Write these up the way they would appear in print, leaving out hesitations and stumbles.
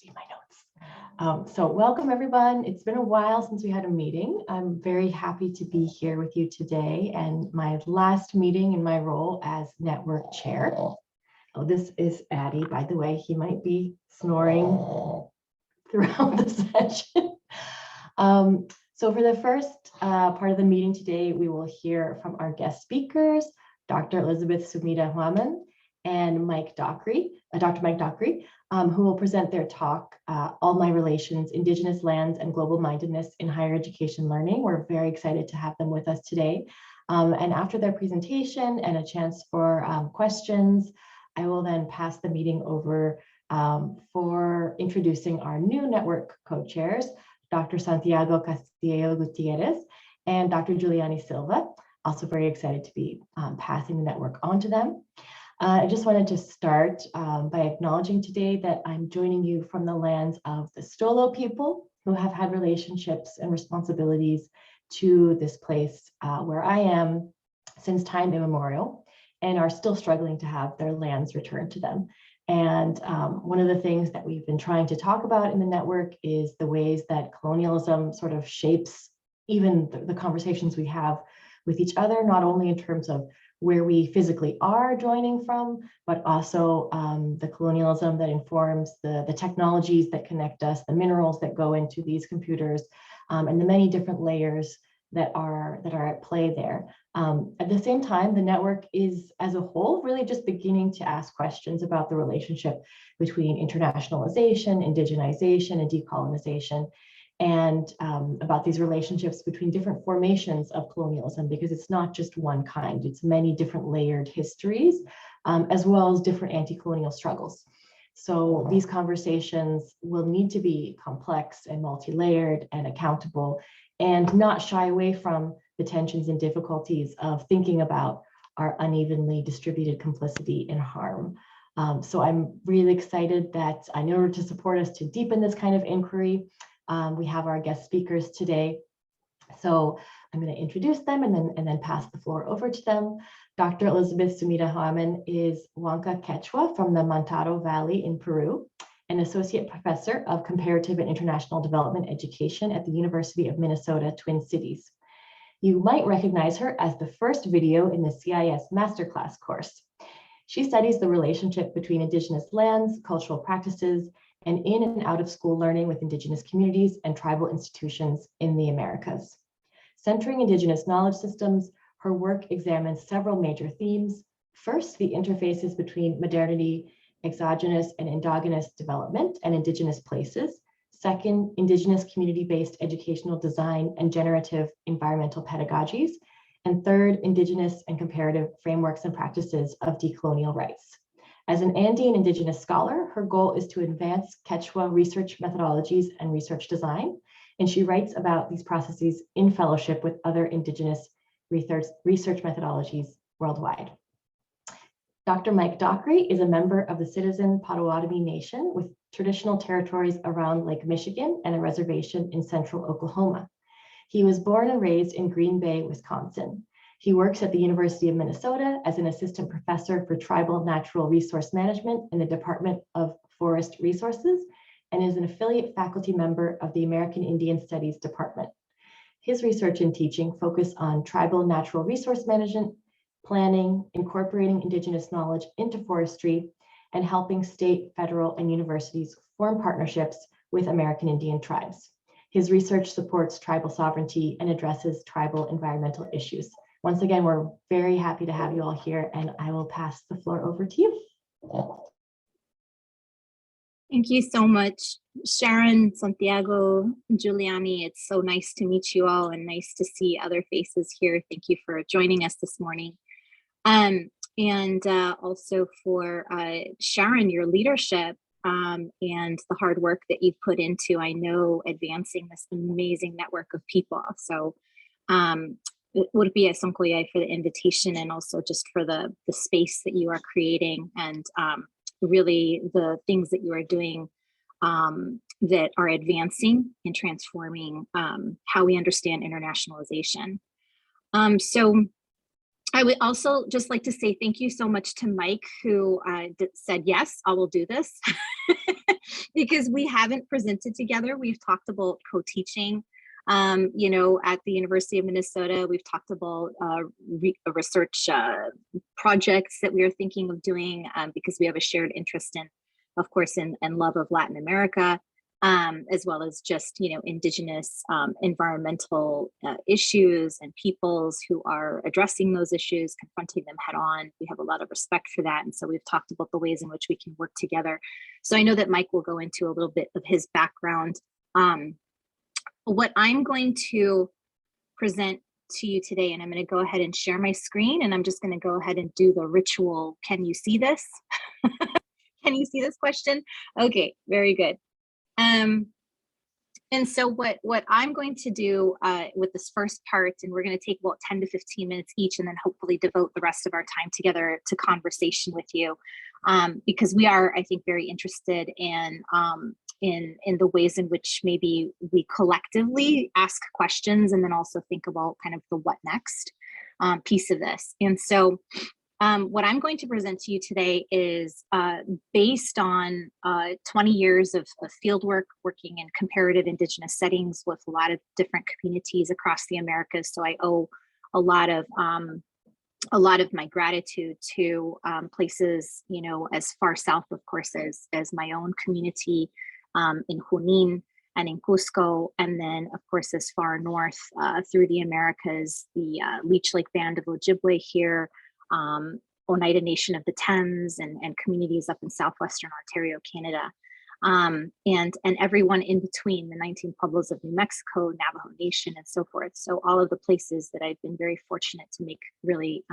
see my notes. So welcome everyone. It's been a while since we had a meeting. I'm very happy to be here with you today and my last meeting in my role as network chair. Oh, this is Addie, by the way. He might be snoring throughout the session. So for the first part of the meeting today, we will hear from our guest speakers, Dr. Elizabeth Sumida Huaman and Dr. Mike Dockry, who will present their talk, All My Relations, Indigenous Lands and Global Mindedness in Higher Education Learning. We're very excited to have them with us today. And after their presentation and a chance for questions, I will then pass the meeting over for introducing our new network co-chairs, Dr. Santiago Castillo Gutierrez and Dr. Giuliani Silva. Also very excited to be passing the network on to them. I just wanted to start by acknowledging today that I'm joining you from the lands of the Stolo people who have had relationships and responsibilities to this place where I am since time immemorial and are still struggling to have their lands returned to them. And one of the things that we've been trying to talk about in the network is the ways that colonialism sort of shapes even the conversations we have with each other, not only in terms of where we physically are joining from, but also the colonialism that informs the technologies that connect us, the minerals that go into these computers, and the many different layers that are at play there. At the same time, the network is, as a whole, really just beginning to ask questions about the relationship between internationalization, indigenization, and decolonization, and about these relationships between different formations of colonialism, because it's not just one kind, it's many different layered histories, as well as different anti-colonial struggles. So these conversations will need to be complex and multi-layered and accountable, and not shy away from the tensions and difficulties of thinking about our unevenly distributed complicity and harm. So I'm really excited that in order to support us to deepen this kind of inquiry, we have our guest speakers today. So I'm going to introduce them and then pass the floor over to them. Dr. Elizabeth Sumida Huaman is Huanca Quechua from the Mantaro Valley in Peru, an associate professor of comparative and international development education at the University of Minnesota, Twin Cities. You might recognize her as the first video in the CIS masterclass course. She studies the relationship between Indigenous lands, cultural practices, and in and out of school learning with Indigenous communities and tribal institutions in the Americas. Centering Indigenous knowledge systems, her work examines several major themes. First, the interfaces between modernity, exogenous and endogenous development and Indigenous places. Second, Indigenous community-based educational design and generative environmental pedagogies. And third, Indigenous and comparative frameworks and practices of decolonial rights. As an Andean Indigenous scholar, her goal is to advance Quechua research methodologies and research design, and she writes about these processes in fellowship with other Indigenous research methodologies worldwide. Dr. Mike Dockry is a member of the Citizen Potawatomi Nation with traditional territories around Lake Michigan and a reservation in central Oklahoma. He was born and raised in Green Bay, Wisconsin. He works at the University of Minnesota as an assistant professor for tribal natural resource management in the Department of Forest Resources and is an affiliate faculty member of the American Indian Studies Department. His research and teaching focus on tribal natural resource management, planning, incorporating Indigenous knowledge into forestry, and helping state, federal, and universities form partnerships with American Indian tribes. His research supports tribal sovereignty and addresses tribal environmental issues. Once again, we're very happy to have you all here, and I will pass the floor over to you. Thank you so much, Sharon, Santiago, Giuliani. It's so nice to meet you all and nice to see other faces here. Thank you for joining us this morning. And also for Sharon, your leadership and the hard work that you've put into, I know, advancing this amazing network of people. So would be a Sonkoyai for the invitation and also just for the space that you are creating and really the things that you are doing that are advancing and transforming how we understand internationalization. So I would also just like to say thank you so much to Mike, who said, yes, I will do this. Because we haven't presented together. We've talked about co-teaching, you know, at the University of Minnesota. We've talked about research projects that we are thinking of doing because we have a shared interest in, of course, in love of Latin America. As well as just, you know, indigenous environmental issues and peoples who are addressing those issues, confronting them head on. We have a lot of respect for that. And so we've talked about the ways in which we can work together. So I know that Mike will go into a little bit of his background. What I'm going to present to you today, and I'm going to go ahead and share my screen, and I'm just going to go ahead and do the ritual. Can you see this? Can you see this question? Okay, very good. And so what I'm going to do with this first part, and we're going to take about 10 to 15 minutes each, and then hopefully devote the rest of our time together to conversation with you, because we are, I think, very interested in the ways in which maybe we collectively ask questions and then also think about kind of the what next piece of this. And so what I'm going to present to you today is based on 20 years of field work, working in comparative Indigenous settings with a lot of different communities across the Americas. So I owe a lot of my gratitude to places, you know, as far south, of course, as my own community in Junín and in Cusco, and then, of course, as far north through the Americas, the Leech Lake Band of Ojibwe here, Oneida Nation of the Thames, and communities up in southwestern Ontario, Canada, and everyone in between, the 19 pueblos of New Mexico, Navajo Nation, and so forth. So all of the places that I've been very fortunate to make really,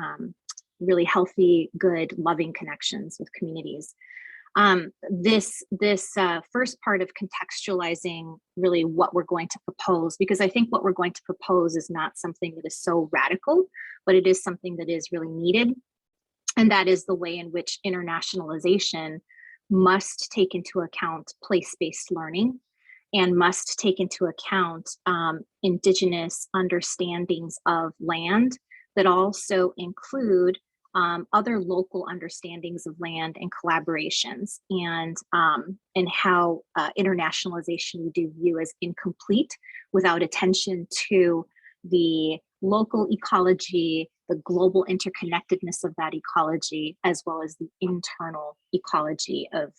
really healthy, good, loving connections with communities. This first part of contextualizing really what we're going to propose, because I think what we're going to propose is not something that is so radical, but it is something that is really needed. And that is the way in which internationalization must take into account place-based learning and must take into account Indigenous understandings of land that also include other local understandings of land and collaborations, and how internationalization we do view as incomplete without attention to the local ecology, the global interconnectedness of that ecology, as well as the internal ecology of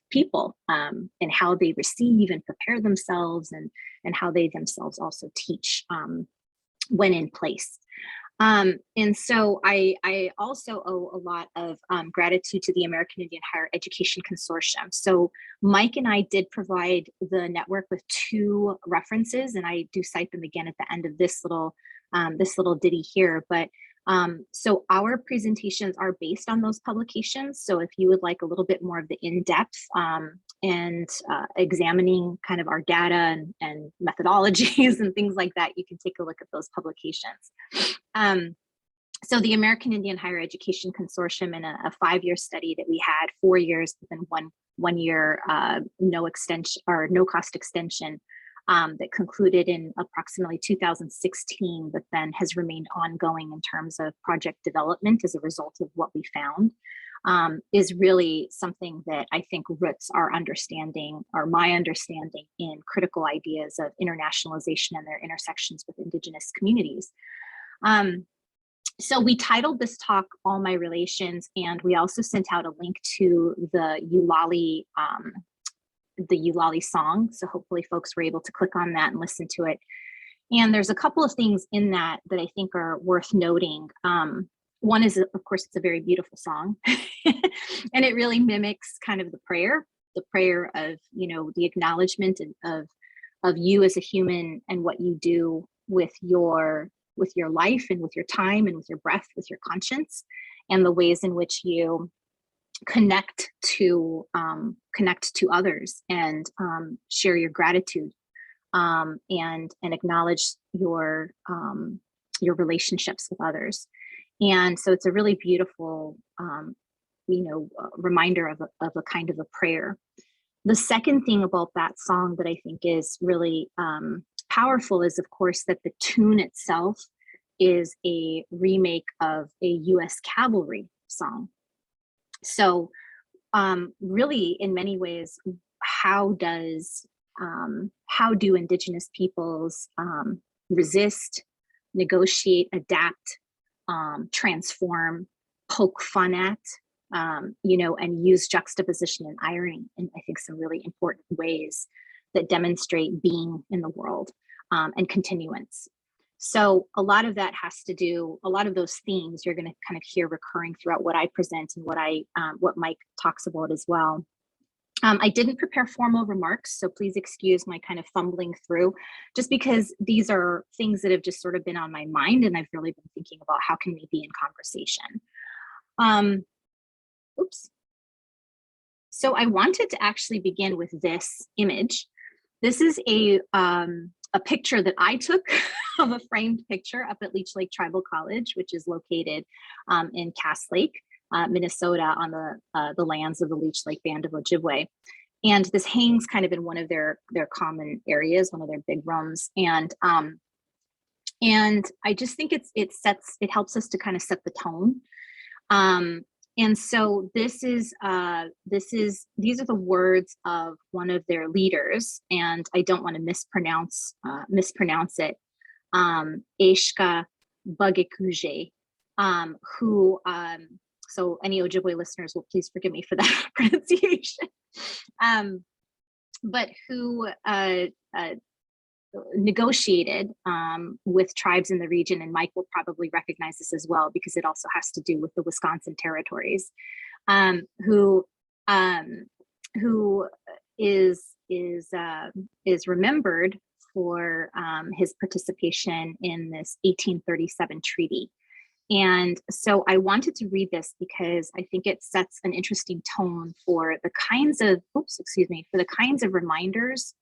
people, and how they receive and prepare themselves, and how they themselves also teach when in place. And so I also owe a lot of gratitude to the American Indian Higher Education Consortium. So Mike and I did provide the network with 2 references, and I do cite them again at the end of this little ditty here. But so our presentations are based on those publications. So if you would like a little bit more of the in-depth and examining kind of our data and methodologies and things like that, you can take a look at those publications. So the American Indian Higher Education Consortium, in a 5-year study that we had, 4 years within one year, no extension or no cost extension, that concluded in approximately 2016, but then has remained ongoing in terms of project development as a result of what we found, is really something that I think roots our understanding, or my understanding, in critical ideas of internationalization and their intersections with Indigenous communities. So we titled this talk "All My Relations," and we also sent out a link to the Eulali song. So hopefully folks were able to click on that and listen to it. And there's a couple of things in that I think are worth noting. One is, of course, it's a very beautiful song, and it really mimics kind of the prayer of, you know, the acknowledgement of you as a human and what you do with your life and with your time and with your breath, with your conscience, and the ways in which you connect to others and share your gratitude and acknowledge your relationships with others. And so it's a really beautiful reminder of a kind of a prayer. The second thing about that song that I think is really powerful is, of course, that the tune itself is a remake of a US cavalry song. So really, in many ways, how do Indigenous peoples resist, negotiate, adapt, transform, poke fun at, and use juxtaposition and irony in, I think, some really important ways that demonstrate being in the world and continuance. So a lot of that has to do, a lot of those themes you're going to kind of hear recurring throughout what I present and what Mike talks about as well. I didn't prepare formal remarks, so please excuse my kind of fumbling through, just because these are things that have just sort of been on my mind, and I've really been thinking about how can we be in conversation. So I wanted to actually begin with this image. This is a picture that I took of a framed picture up at Leech Lake Tribal College, which is located in Cass Lake, Minnesota, on the lands of the Leech Lake Band of Ojibwe. And this hangs kind of in one of their common areas, one of their big rooms. And I just think it helps us to kind of set the tone. And so these are the words of one of their leaders, and I don't want to mispronounce it, Eshka Bugekuje, who, so any Ojibwe listeners will please forgive me for that pronunciation, but who negotiated with tribes in the region, and Mike will probably recognize this as well because it also has to do with the Wisconsin territories, who is remembered for his participation in this 1837 treaty. And so I wanted to read this because I think it sets an interesting tone for the kinds of reminders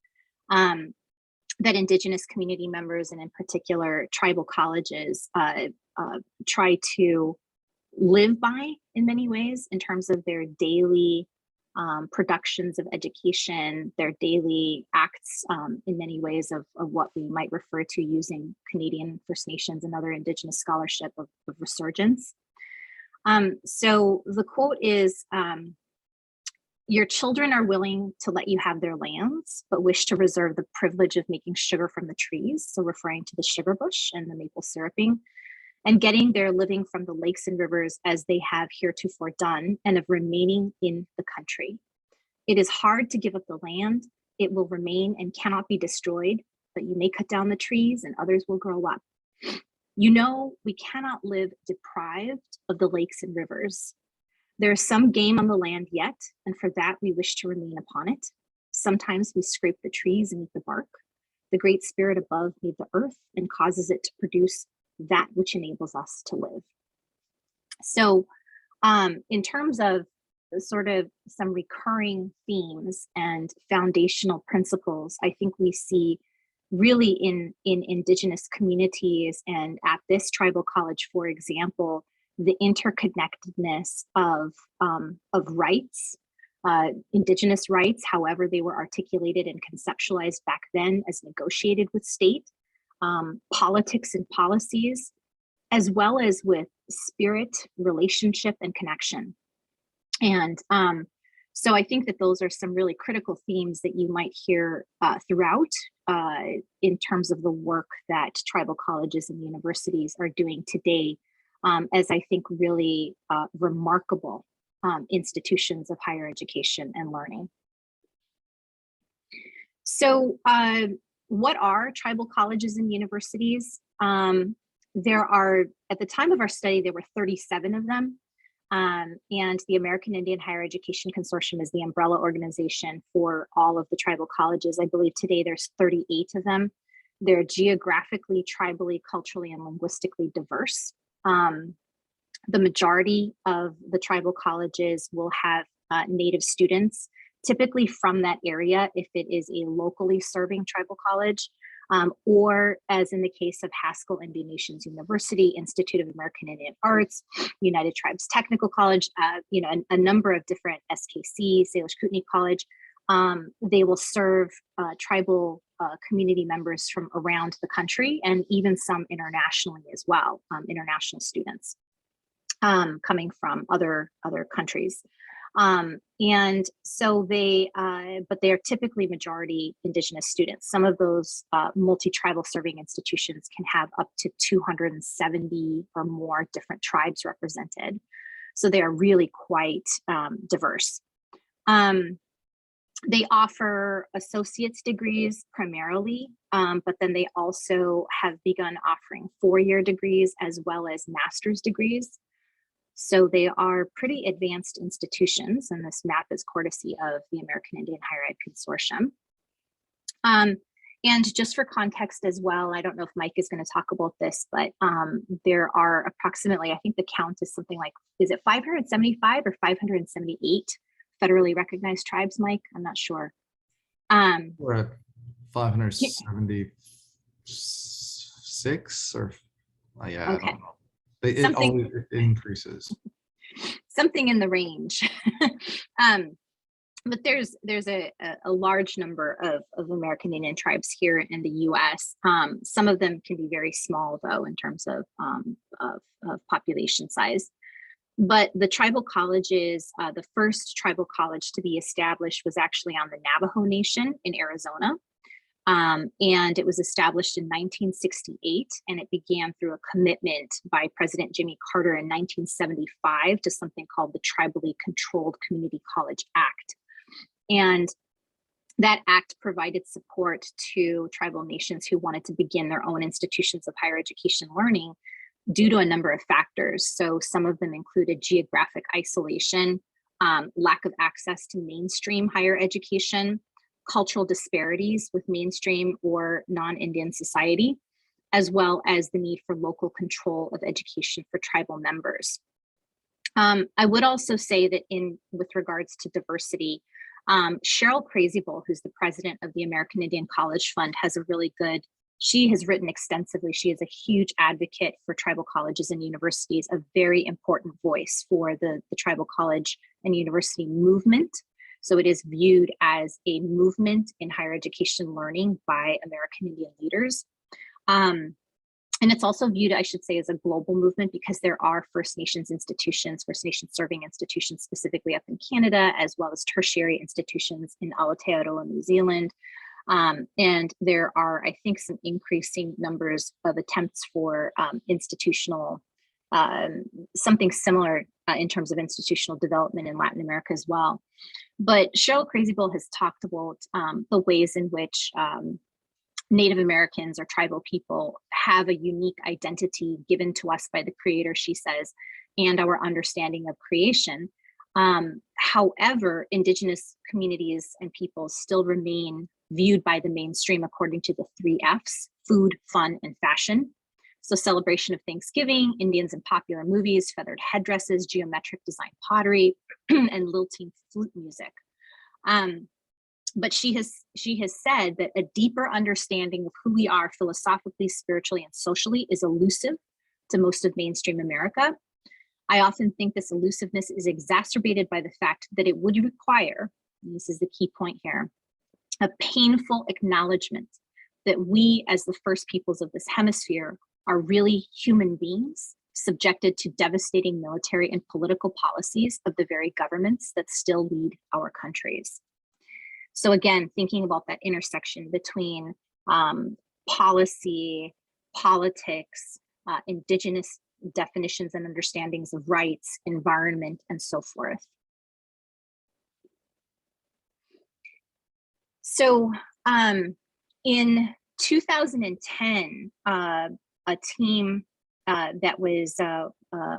that Indigenous community members, and in particular tribal colleges, try to live by in many ways in terms of their daily productions of education, their daily acts in many ways of what we might refer to using Canadian First Nations and other Indigenous scholarship of resurgence. So the quote is, "Your children are willing to let you have their lands, but wish to reserve the privilege of making sugar from the trees," so referring to the sugar bush and the maple syruping, "and getting their living from the lakes and rivers as they have heretofore done, and of remaining in the country. It is hard to give up the land. It will remain and cannot be destroyed, but you may cut down the trees and others will grow up. You know, we cannot live deprived of the lakes and rivers. There is some game on the land yet, and for that we wish to remain upon it. Sometimes we scrape the trees and eat the bark. The great spirit above made the earth and causes it to produce that which enables us to live." So in terms of sort of some recurring themes and foundational principles, I think we see really in Indigenous communities and at this tribal college, for example, the interconnectedness of rights, Indigenous rights, however they were articulated and conceptualized back then as negotiated with state, politics and policies, as well as with spirit, relationship, and connection. And so I think that those are some really critical themes that you might hear throughout in terms of the work that tribal colleges and universities are doing today, as I think really remarkable institutions of higher education and learning. So what are tribal colleges and universities? There are, at the time of our study, there were 37 of them. And the American Indian Higher Education Consortium is the umbrella organization for all of the tribal colleges. I believe today there's 38 of them. They're geographically, tribally, culturally, and linguistically diverse. The majority of the tribal colleges will have Native students, typically from that area if it is a locally serving tribal college, or as in the case of Haskell Indian Nations University, Institute of American Indian Arts, United Tribes Technical College, a number of different SKC, Salish Kootenai College. They will serve tribal community members from around the country, and even some internationally as well, international students coming from other countries. And so but they are typically majority Indigenous students. Some of those multi-tribal serving institutions can have up to 270 or more different tribes represented. So they are really quite diverse. They offer associate's degrees primarily, but then they also have begun offering 4-year degrees as well as master's degrees. So they are pretty advanced institutions, and this map is courtesy of the American Indian Higher Ed Consortium. And just for context as well, I don't know if Mike is going to talk about this, but there are approximately, I think the count is something like, is it 575 or 578 federally recognized tribes, Mike? I'm not sure. We're at 576 or, yeah, okay. I don't know. It always increases. Something in the range. But there's a large number of American Indian tribes here in the U.S. Some of them can be very small, though, in terms of population size. But the tribal colleges, the first tribal college to be established was actually on the Navajo Nation in Arizona. And it was established in 1968, and it began through a commitment by President Jimmy Carter in 1975 to something called the Tribally Controlled Community College Act. And that act provided support to tribal nations who wanted to begin their own institutions of higher education learning due to a number of factors. So some of them included geographic isolation, lack of access to mainstream higher education, cultural disparities with mainstream or non-Indian society, as well as the need for local control of education for tribal members. I would also say that with regards to diversity, Cheryl Crazybull, who's the president of the American Indian College Fund, has a really good, she has written extensively. She is a huge advocate for tribal colleges and universities, a very important voice for the tribal college and university movement. So it is viewed as a movement in higher education learning by American Indian leaders. And it's also viewed, I should say, as a global movement because there are First Nations institutions, First Nations serving institutions specifically up in Canada, as well as tertiary institutions in Aotearoa, New Zealand. And there are, I think, some increasing numbers of attempts for institutional, something similar in terms of institutional development in Latin America as well. But Cheryl Crazybull has talked about the ways in which Native Americans or tribal people have a unique identity given to us by the Creator, she says, and our understanding of creation. However, Indigenous communities and peoples still remain viewed by the mainstream according to the 3 Fs: food, fun, and fashion. So celebration of Thanksgiving, Indians in popular movies, feathered headdresses, geometric design pottery, and lilting flute music. But she has said that a deeper understanding of who we are philosophically, spiritually, and socially is elusive to most of mainstream America. I often think this elusiveness is exacerbated by the fact that it would require, and this is the key point here, a painful acknowledgement that we as the first peoples of this hemisphere are really human beings subjected to devastating military and political policies of the very governments that still lead our countries. So again, thinking about that intersection between policy, politics, Indigenous definitions and understandings of rights, environment, and so forth. So in 2010, a team that was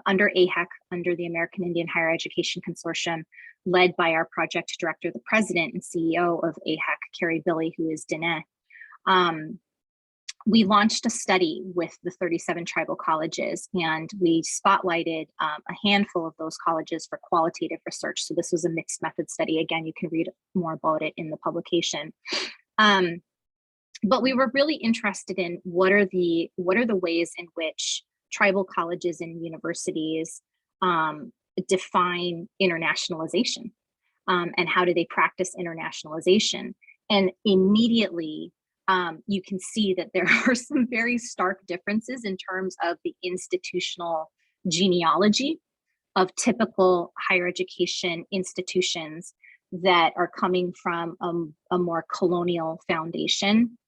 under AHEC, under the American Indian Higher Education Consortium, led by our project director, the president and CEO of AHEC, Carrie Billy, who is Diné. We launched a study with the 37 tribal colleges, and we spotlighted a handful of those colleges for qualitative research. So this was a mixed method study. Again, you can read more about it in the publication. But we were really interested in what are the ways in which tribal colleges and universities define internationalization, and how do they practice internationalization. And immediately you can see that there are some very stark differences in terms of the institutional genealogy of typical higher education institutions that are coming from a more colonial foundation,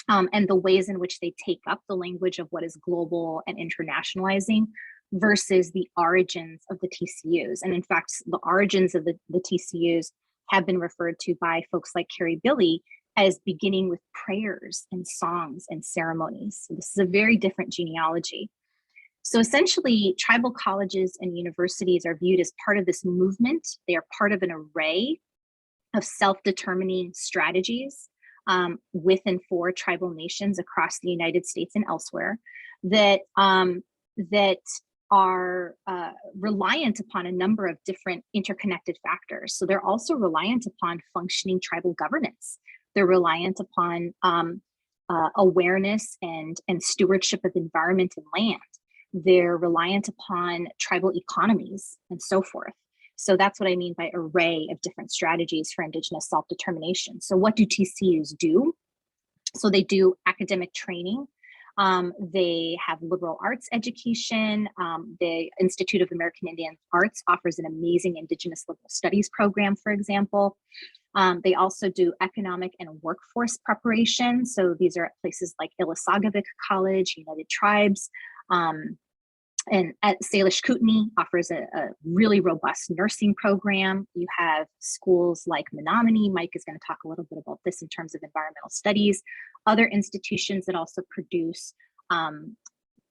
and the ways in which they take up the language of what is global and internationalizing versus the origins of the TCUs. And in fact, the origins of the TCUs have been referred to by folks like Carrie Billy as beginning with prayers and songs and ceremonies. So this is a very different genealogy. So essentially, tribal colleges and universities are viewed as part of this movement. They are part of an array of self-determining strategies with and for tribal nations across the United States and elsewhere that, that are reliant upon a number of different interconnected factors. So they're also reliant upon functioning tribal governance. They're reliant upon awareness and stewardship of environment and land. They're reliant upon tribal economies and so forth. So that's what I mean by array of different strategies for Indigenous self-determination. So what do TCUs do? So they do academic training. They have liberal arts education. The Institute of American Indian Arts offers an amazing Indigenous liberal studies program, for example. They also do economic and workforce preparation. So these are at places like Ilisagavik College, United Tribes, and at Salish Kootenai offers a really robust nursing program. You have schools like Menominee. Mike is going to talk a little bit about this in terms of environmental studies. Other institutions that also produce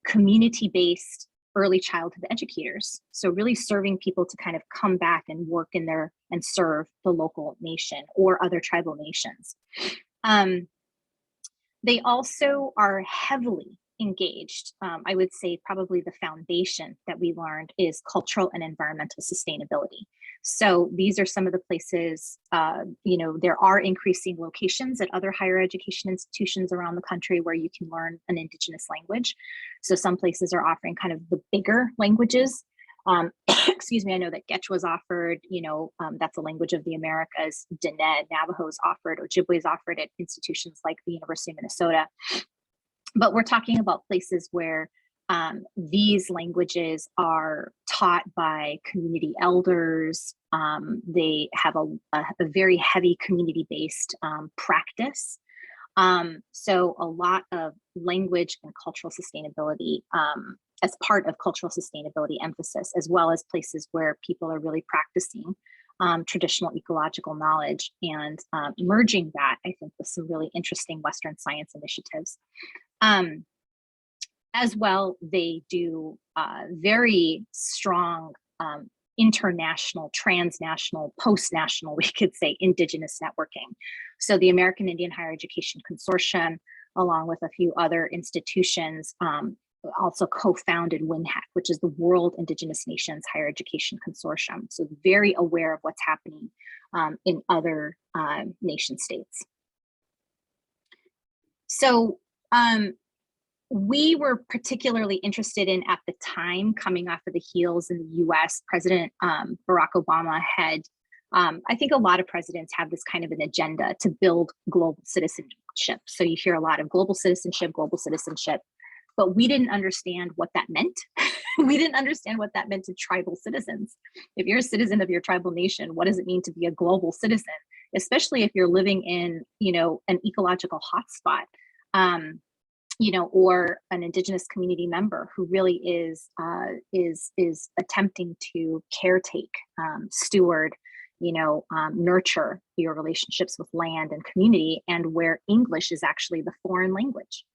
community-based early childhood educators. So really serving people to kind of come back and work in there and serve the local nation or other tribal nations. They also are heavily engaged. I would say probably the foundation that we learned is cultural and environmental sustainability. So these are some of the places, there are increasing locations at other higher education institutions around the country where you can learn an Indigenous language. So some places are offering kind of the bigger languages. Excuse me, I know that Quechua is offered, that's a language of the Americas. Diné, Navajo is offered, Ojibwe is offered at institutions like the University of Minnesota. But we're talking about places where these languages are taught by community elders. They have a very heavy community-based practice. So a lot of language and cultural sustainability as part of cultural sustainability emphasis, as well as places where people are really practicing traditional ecological knowledge and merging that, I think, with some really interesting Western science initiatives. As well, they do very strong international, transnational, post-national, we could say, Indigenous networking. So the American Indian Higher Education Consortium, along with a few other institutions, also co-founded WINHAC, which is the World Indigenous Nations Higher Education Consortium. So very aware of what's happening in other nation states. So we were particularly interested in, at the time, coming off of the heels in the US, President Barack Obama had, I think a lot of presidents have this kind of an agenda to build global citizenship. So you hear a lot of global citizenship, but we didn't understand what that meant. We didn't understand what that meant to tribal citizens. If you're a citizen of your tribal nation, what does it mean to be a global citizen, especially if you're living in, an ecological hotspot? Or an Indigenous community member who really is attempting to caretake, steward, nurture your relationships with land and community, and where English is actually the foreign language,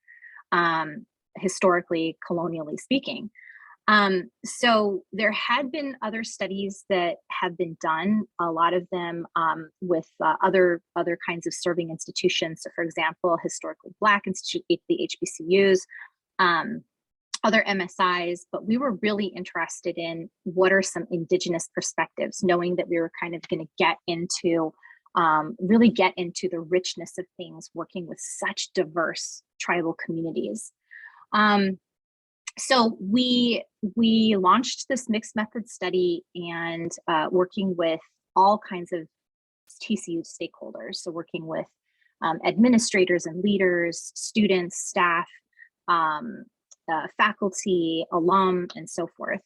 historically, colonially speaking. So there had been other studies that have been done, a lot of them with other kinds of serving institutions. So for example, historically Black institute, the HBCUs, other MSIs, but we were really interested in what are some Indigenous perspectives, knowing that we were kind of going to get into, really get into the richness of things, working with such diverse tribal communities. So we launched this mixed method study and working with all kinds of TCU stakeholders. So working with administrators and leaders, students, staff, faculty, alum, and so forth.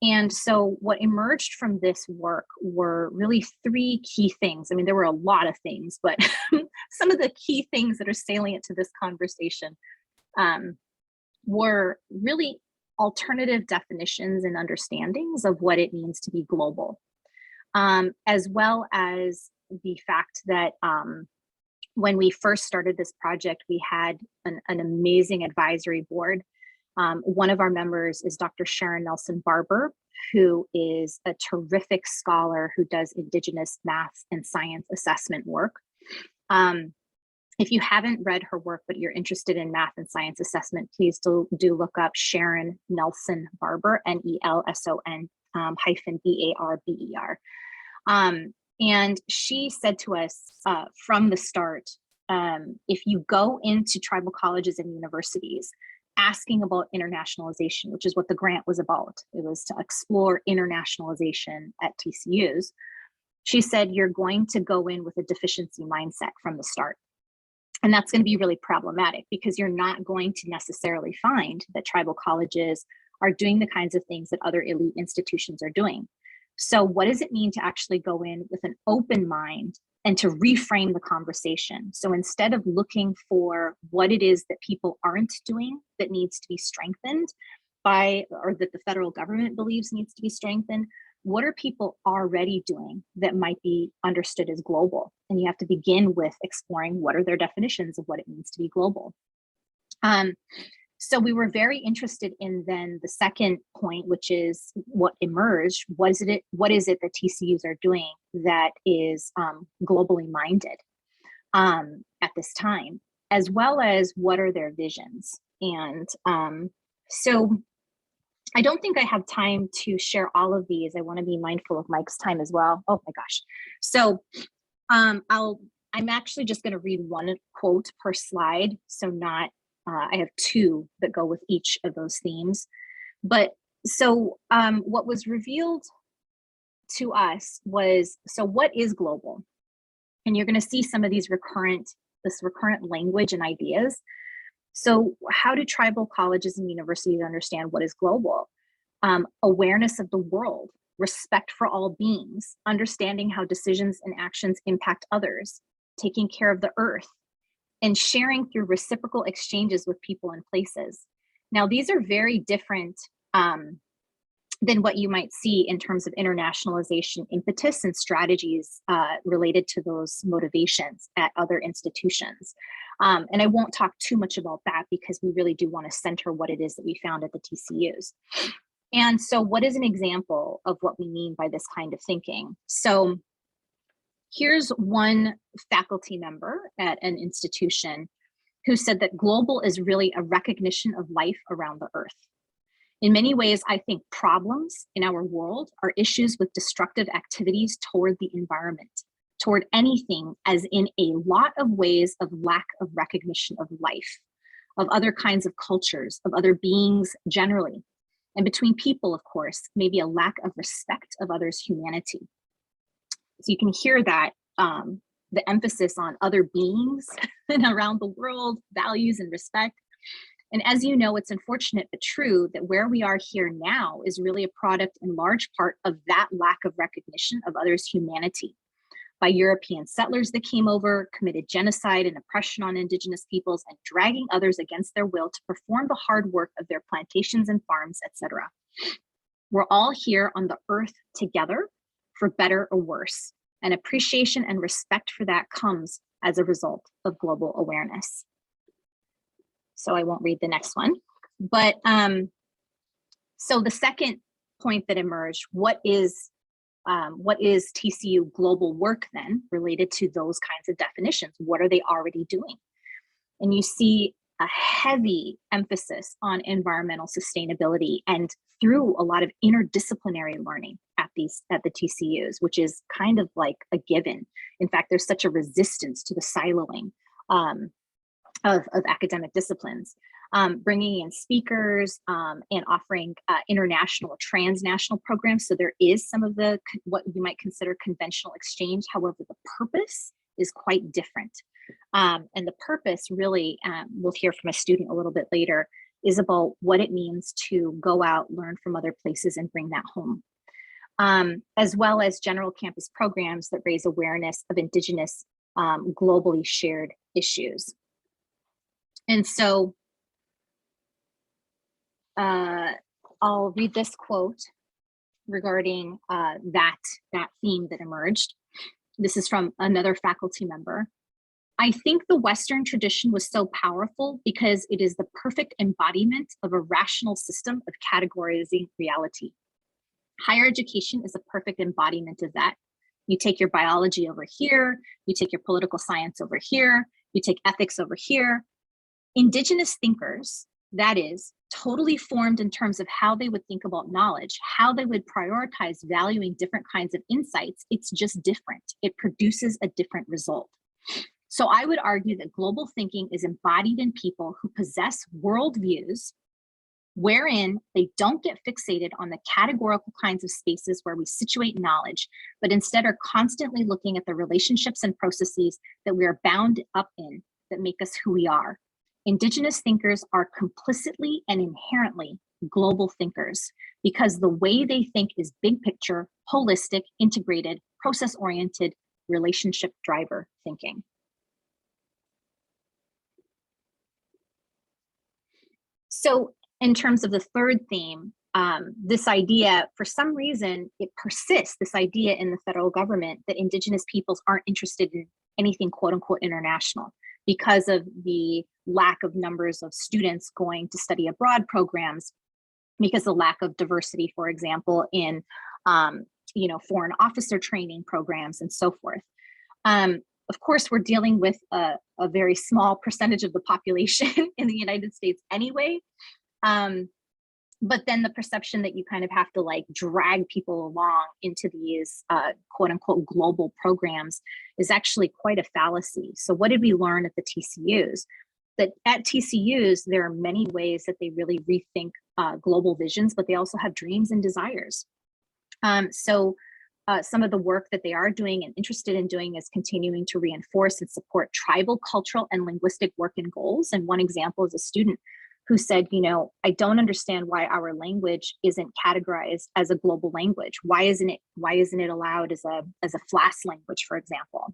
And so what emerged from this work were really three key things. I mean, there were a lot of things, but some of the key things that are salient to this conversation were really alternative definitions and understandings of what it means to be global, as well as the fact that when we first started this project, we had an amazing advisory board. One of our members is Dr. Sharon Nelson-Barber, who is a terrific scholar who does Indigenous math and science assessment work. If you haven't read her work, but you're interested in math and science assessment, please do look up Sharon Nelson-Barber, Nelson -BARBER. And she said to us from the start, if you go into tribal colleges and universities asking about internationalization, which is what the grant was about, it was to explore internationalization at TCUs, she said, you're going to go in with a deficiency mindset from the start. And that's going to be really problematic because you're not going to necessarily find that tribal colleges are doing the kinds of things that other elite institutions are doing. So what does it mean to actually go in with an open mind and to reframe the conversation? So instead of looking for what it is that people aren't doing that needs to be strengthened by, or that the federal government believes needs to be strengthened, what are people already doing that might be understood as global? And you have to begin with exploring what are their definitions of what it means to be global. So we were very interested in then the second point, which is what emerged. What is it that TCUs are doing that is globally minded at this time, as well as what are their visions? And so I don't think I have time to share all of these. I want to be mindful of Mike's time as well. Oh my gosh. So I'm actually just going to read one quote per slide. So not, I have two that go with each of those themes. But so what was revealed to us was, so what is global? And you're going to see some of these recurrent language and ideas. So how do tribal colleges and universities understand what is global? Awareness of the world, respect for all beings, understanding how decisions and actions impact others, taking care of the earth, and sharing through reciprocal exchanges with people and places. Now, these are very different than what you might see in terms of internationalization impetus and strategies related to those motivations at other institutions. And I won't talk too much about that because we really do want to center what it is that we found at the TCUs. And so what is an example of what we mean by this kind of thinking? So here's one faculty member at an institution who said that global is really a recognition of life around the earth. In many ways, I think problems in our world are issues with destructive activities toward the environment, toward anything, as in a lot of ways of lack of recognition of life, of other kinds of cultures, of other beings generally. And between people, of course, maybe a lack of respect of others' humanity. So you can hear that the emphasis on other beings and around the world, values and respect. And as you know, it's unfortunate but true that where we are here now is really a product in large part of that lack of recognition of others' humanity by European settlers that came over, committed genocide and oppression on Indigenous peoples, and dragging others against their will to perform the hard work of their plantations and farms, etc. We're all here on the earth together, for better or worse, and appreciation and respect for that comes as a result of global awareness. So I won't read the next one, but so the second point that emerged, what is TCU global work then related to those kinds of definitions? What are they already doing? And you see a heavy emphasis on environmental sustainability and through a lot of interdisciplinary learning at the TCUs, which is kind of like a given. In fact, there's such a resistance to the siloing of academic disciplines, bringing in speakers and offering international or transnational programs. So there is some of the what you might consider conventional exchange. However, the purpose is quite different. And the purpose really, we'll hear from a student a little bit later, is about what it means to go out, learn from other places, and bring that home. As well as general campus programs that raise awareness of Indigenous globally shared issues. And so I'll read this quote regarding that theme that emerged. This is from another faculty member. I think the Western tradition was so powerful because it is the perfect embodiment of a rational system of categorizing reality. Higher education is a perfect embodiment of that. You take your biology over here, you take your political science over here, you take ethics over here. Indigenous thinkers, that is, totally formed in terms of how they would think about knowledge, how they would prioritize valuing different kinds of insights. It's just different. It produces a different result. So I would argue that global thinking is embodied in people who possess worldviews wherein they don't get fixated on the categorical kinds of spaces where we situate knowledge, but instead are constantly looking at the relationships and processes that we are bound up in that make us who we are. Indigenous thinkers are complicitly and inherently global thinkers because the way they think is big picture, holistic, integrated, process-oriented, relationship driver thinking. So in terms of the third theme, this idea, for some reason, it persists, this idea in the federal government that Indigenous peoples aren't interested in anything quote unquote international because of the lack of numbers of students going to study abroad programs, because the lack of diversity, for example, in foreign officer training programs and so forth. Of course, we're dealing with a very small percentage of the population in the United States anyway. But then the perception that you kind of have to like drag people along into these quote unquote global programs is actually quite a fallacy. So what did we learn at the TCUs? That at TCUs, there are many ways that they really rethink global visions, but they also have dreams and desires. Some of the work that they are doing and interested in doing is continuing to reinforce and support tribal, cultural, and linguistic work and goals. And one example is a student who said, I don't understand why our language isn't categorized as a global language. Why isn't it allowed as a FLAS language, for example?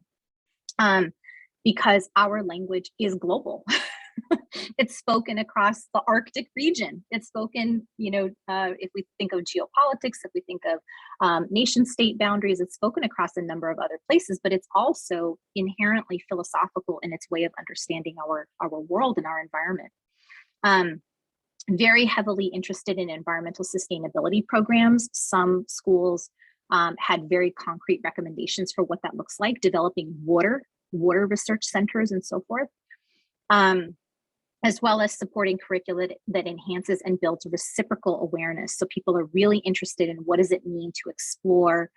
Because our language is global. It's spoken across the Arctic region. It's spoken, if we think of geopolitics, if we think of nation state boundaries, it's spoken across a number of other places, but it's also inherently philosophical in its way of understanding our world and our environment. Very heavily interested in environmental sustainability programs. Some schools had very concrete recommendations for what that looks like, developing water research centers and so forth. As well as supporting curricula that enhances and builds reciprocal awareness. So people are really interested in what does it mean to explore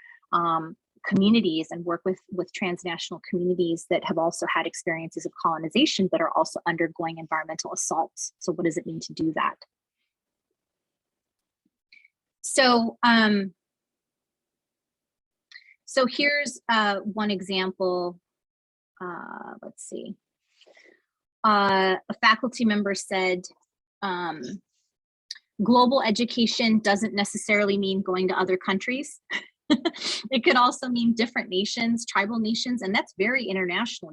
communities and work with transnational communities that have also had experiences of colonization, but are also undergoing environmental assaults. So what does it mean to do that? So, so here's one example. Let's see. A faculty member said, global education doesn't necessarily mean going to other countries. It could also mean different nations, tribal nations, and that's very international,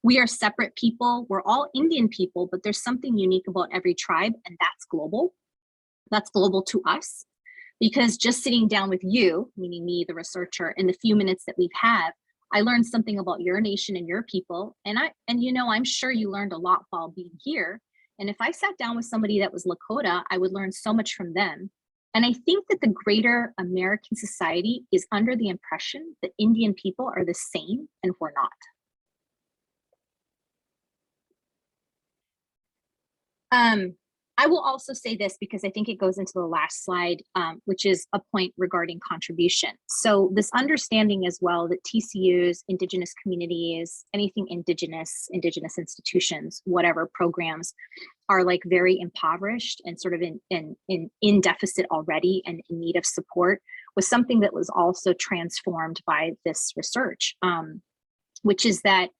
We are separate people. We're all Indian people, but there's something unique about every tribe, and that's global. That's global to us. Because just sitting down with you, meaning me, the researcher, in the few minutes that we've had, I learned something about your nation and your people. And I'm sure you learned a lot while being here. And if I sat down with somebody that was Lakota, I would learn so much from them. And I think that the greater American society is under the impression that Indian people are the same, and we're not. I will also say this because I think it goes into the last slide, which is a point regarding contribution. So this understanding as well that TCUs, Indigenous communities, anything Indigenous institutions, whatever programs are like very impoverished and sort of in deficit already and in need of support was something that was also transformed by this research, which is that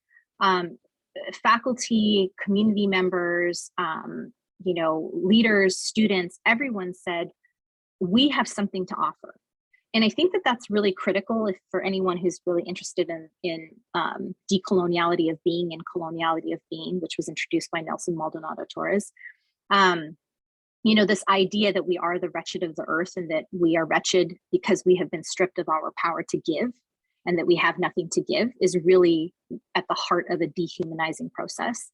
faculty, community members, leaders, students, everyone said, we have something to offer. And I think that that's really critical for anyone who's really interested in decoloniality of being and coloniality of being, which was introduced by Nelson Maldonado Torres. This idea that we are the wretched of the earth and that we are wretched because we have been stripped of our power to give and that we have nothing to give is really at the heart of a dehumanizing process.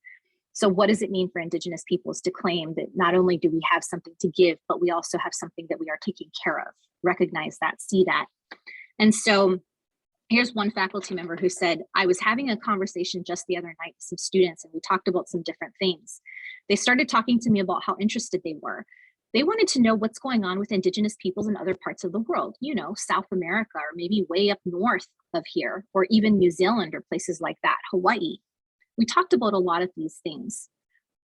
So what does it mean for Indigenous peoples to claim that not only do we have something to give, but we also have something that we are taking care of? Recognize that, see that. And so here's one faculty member who said, I was having a conversation just the other night with some students and we talked about some different things. They started talking to me about how interested they were. They wanted to know what's going on with Indigenous peoples in other parts of the world, South America, or maybe way up north of here, or even New Zealand or places like that, Hawaii. We talked about a lot of these things.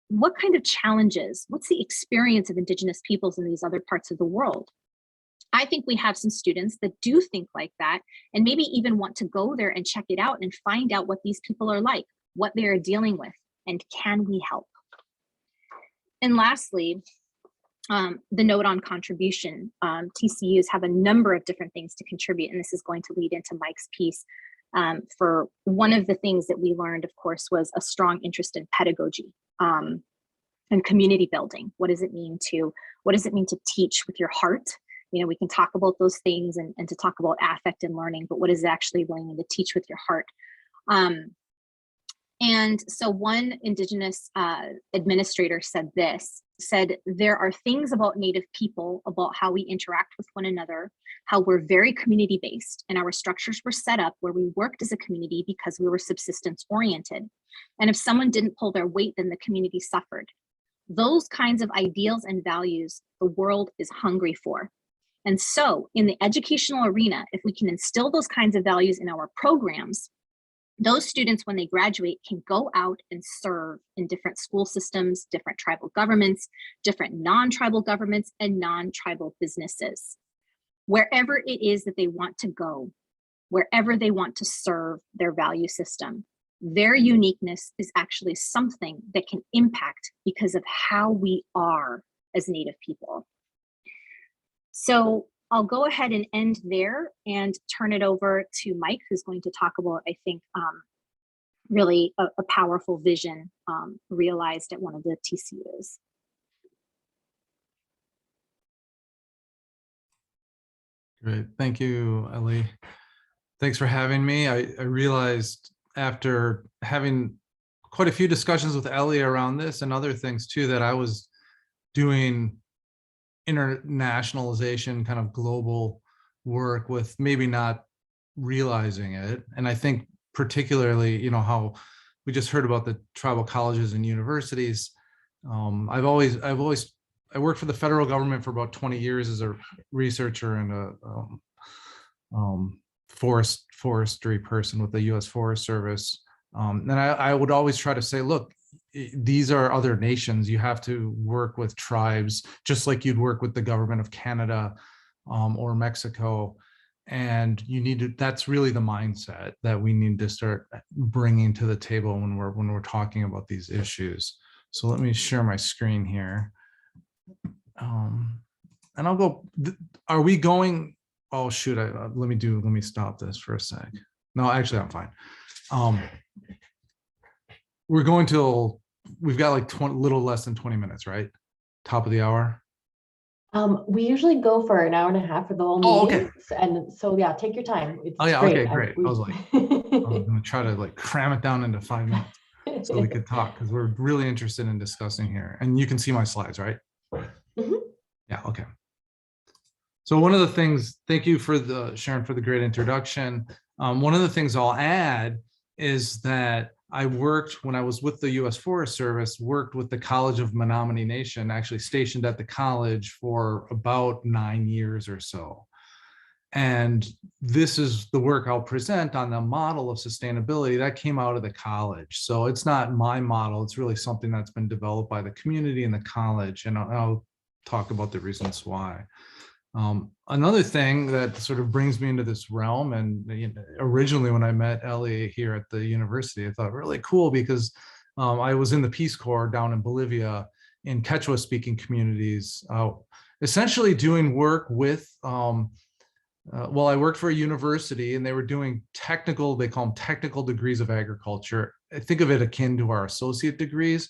What kind of challenges, what's the experience of Indigenous peoples in these other parts of the world? I think we have some students that do think like that and maybe even want to go there and check it out and find out what these people are like, what they're dealing with, and can we help? And lastly, the note on contribution. TCUs have a number of different things to contribute, and this is going to lead into Mike's piece. For one of the things that we learned, of course, was a strong interest in pedagogy and community building. What does it mean to teach with your heart? We can talk about those things and to talk about affect and learning, but what is it actually really mean to teach with your heart? And so one Indigenous administrator said there are things about Native people, about how we interact with one another, how we're very community-based, and our structures were set up where we worked as a community because we were subsistence-oriented. And if someone didn't pull their weight, then the community suffered. Those kinds of ideals and values the world is hungry for. And so in the educational arena, if we can instill those kinds of values in our programs, those students, when they graduate, can go out and serve in different school systems, different tribal governments, different non-tribal governments, and non-tribal businesses. Wherever it is that they want to go, wherever they want to serve their value system, their uniqueness is actually something that can impact because of how we are as Native people. So I'll go ahead and end there and turn it over to Mike, who's going to talk about, I think, really a powerful vision realized at one of the TCUs. Great, thank you, Ellie. Thanks for having me. I realized after having quite a few discussions with Ellie around this and other things too, that I was doing internationalization, kind of global work with maybe not realizing it. And I think particularly, how we just heard about the tribal colleges and universities. I worked for the federal government for about 20 years as a researcher and a forestry person with the U.S. Forest Service. And I would always try to say, look, these are other nations. You have to work with tribes, just like you'd work with the government of Canada or Mexico. And that's really the mindset that we need to start bringing to the table when we're talking about these issues. So let me share my screen here. And I'll go, are we going, oh shoot, let me stop this for a sec. No, actually I'm fine. We're going till, we've got like little less than 20 minutes, right? Top of the hour. We usually go for an hour and a half for the whole meeting. Okay. And so yeah, take your time. It's oh yeah, great. okay, great. I was gonna try to like cram it down into 5 minutes so we could talk, because we're really interested in discussing here. And you can see my slides, right? Mm-hmm. Yeah, okay. So one of the things, thank you for Sharon, for the great introduction. One of the things I'll add is that I worked, when I was with the U.S. Forest Service, worked with the College of Menominee Nation, actually stationed at the college for about 9 years or so. And this is the work I'll present on the model of sustainability that came out of the college. So it's not my model, it's really something that's been developed by the community and the college. And I'll talk about the reasons why. Another thing that sort of brings me into this realm, and originally when I met Ellie here at the university, I thought really cool because I was in the Peace Corps down in Bolivia in Quechua speaking communities, essentially doing work with, well, I worked for a university and they were doing technical, they call them technical degrees of agriculture. I think of it akin to our associate degrees.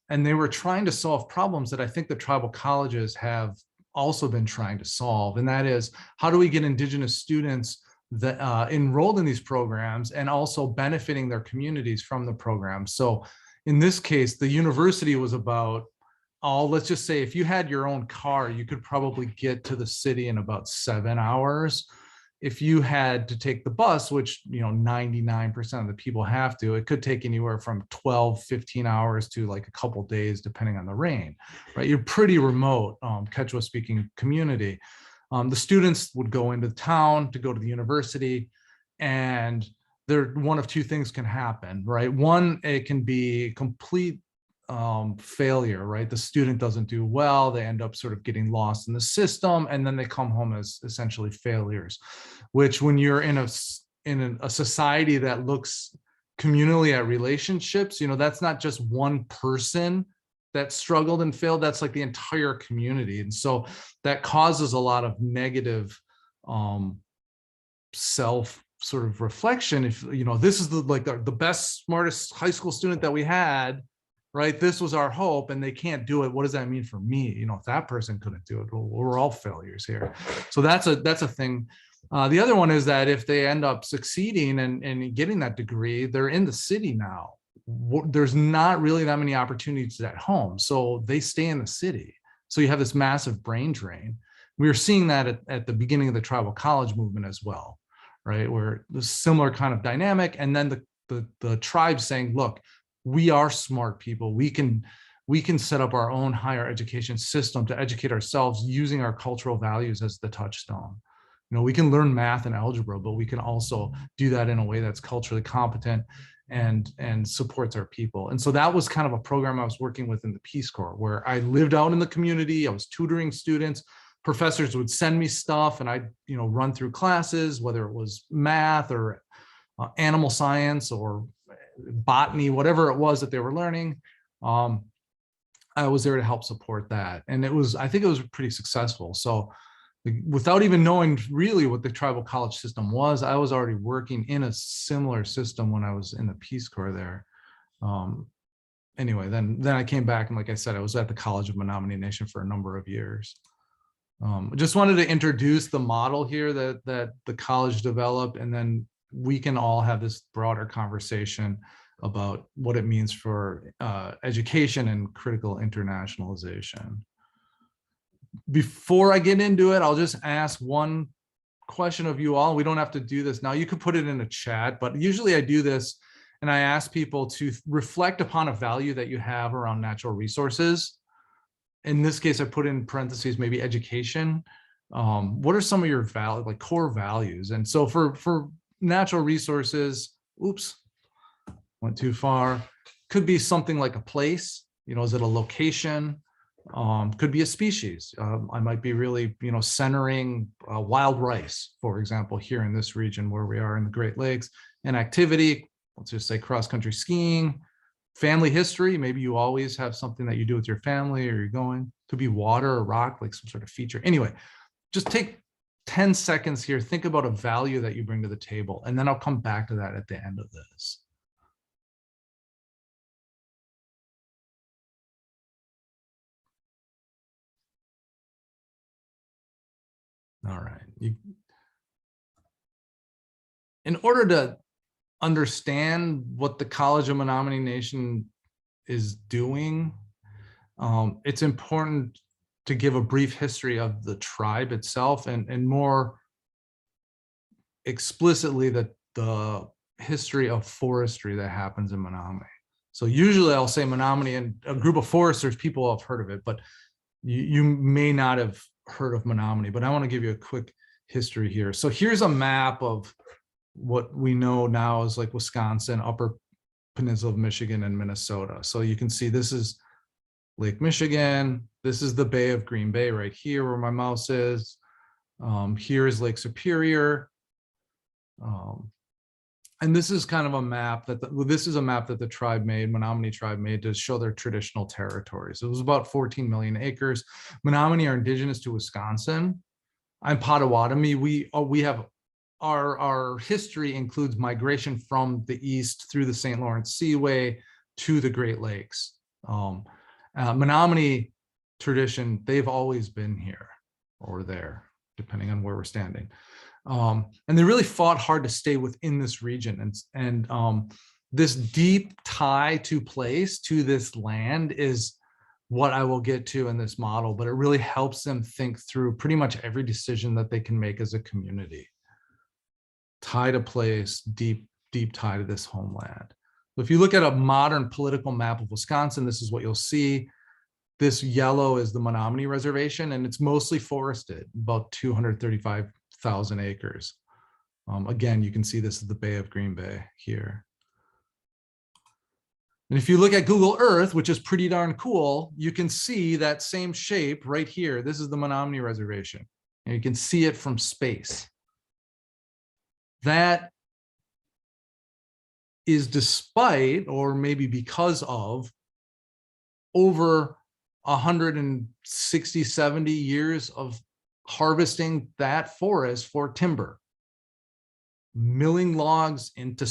And they were trying to solve problems that I think the tribal colleges have also been trying to solve. And that is, how do we get Indigenous students that enrolled in these programs and also benefiting their communities from the program? So in this case, the university was about, let's just say if you had your own car, you could probably get to the city in about 7 hours. If you had to take the bus, which 99% of the people have to, it could take anywhere from 12, 15 hours to like a couple days, depending on the rain, right? You're pretty remote, Quechua speaking community. The students would go into town to go to the university, and one of two things can happen, right? One, it can be complete failure, right? The student doesn't do well, they end up sort of getting lost in the system, and then they come home as essentially failures, which when you're in a society that looks communally at relationships, that's not just one person that struggled and failed, that's like the entire community. And so that causes a lot of negative self sort of reflection. If this is the best, smartest high school student that we had, right? This was our hope and they can't do it. What does that mean for me? If that person couldn't do it, well, we're all failures here. So that's a thing. The other one is that if they end up succeeding and getting that degree, they're in the city now. There's not really that many opportunities at home. So they stay in the city. So you have this massive brain drain. We were seeing that at the beginning of the tribal college movement as well, right? Where the similar kind of dynamic. And then the tribe saying, look, we are smart people. We can set up our own higher education system to educate ourselves using our cultural values as the touchstone. We can learn math and algebra, but we can also do that in a way that's culturally competent and supports our people. And so that was kind of a program I was working with in the Peace Corps, where I lived out in the community. I was tutoring students. Professors would send me stuff and I'd run through classes, whether it was math or animal science or botany, whatever it was that they were learning. I was there to help support that. And I think it was pretty successful. So without even knowing really what the tribal college system was, I was already working in a similar system when I was in the Peace Corps there. Anyway, then I came back, and like I said, I was at the College of Menominee Nation for a number of years. Just wanted to introduce the model here that the college developed, and then we can all have this broader conversation about what it means for education and critical internationalization. Before I get into it, I'll just ask one question of you all. We don't have to do this now. You could put it in a chat, but usually I do this and I ask people to reflect upon a value that you have around natural resources. In this case, I put in parentheses, maybe education. What are some of your core values? And so for natural resources, oops, went too far. Could be something like a place, is it a location? Could be a species. I might be really, centering wild rice, for example, here in this region where we are in the Great Lakes. An activity, let's just say cross-country skiing. Family history, maybe you always have something that you do with your family or you're going. Could be water or rock, like some sort of feature. Anyway, just take 10 seconds here, think about a value that you bring to the table, and then I'll come back to that at the end of this. All right. In order to understand what the College of Menominee Nation is doing, it's important to give a brief history of the tribe itself, and more explicitly the history of forestry that happens in Menominee. So usually I'll say Menominee and a group of foresters, people have heard of it, but you may not have heard of Menominee, but I want to give you a quick history here. So here's a map of what we know now is like Wisconsin, Upper Peninsula of Michigan, and Minnesota. So you can see this is Lake Michigan. This is the Bay of Green Bay right here where my mouse is. Here is Lake Superior. And this is kind of a map that the tribe made, Menominee tribe made, to show their traditional territories. It was about 14 million acres. Menominee are indigenous to Wisconsin. I'm Potawatomi. We have our history includes migration from the east through the St. Lawrence Seaway to the Great Lakes. Menominee tradition, they've always been here or there, depending on where we're standing. And they really fought hard to stay within this region. And this deep tie to place, to this land, is what I will get to in this model, but it really helps them think through pretty much every decision that they can make as a community. Tie to place, deep tie to this homeland. So if you look at a modern political map of Wisconsin, this is what you'll see. This yellow is the Menominee Reservation, and it's mostly forested, about 235,000 acres. Again, you can see this is the Bay of Green Bay here. And if you look at Google Earth, which is pretty darn cool, you can see that same shape right here. This is the Menominee Reservation, and you can see it from space. That is despite, or maybe because of, over 160, 70 years of harvesting that forest for timber, milling logs into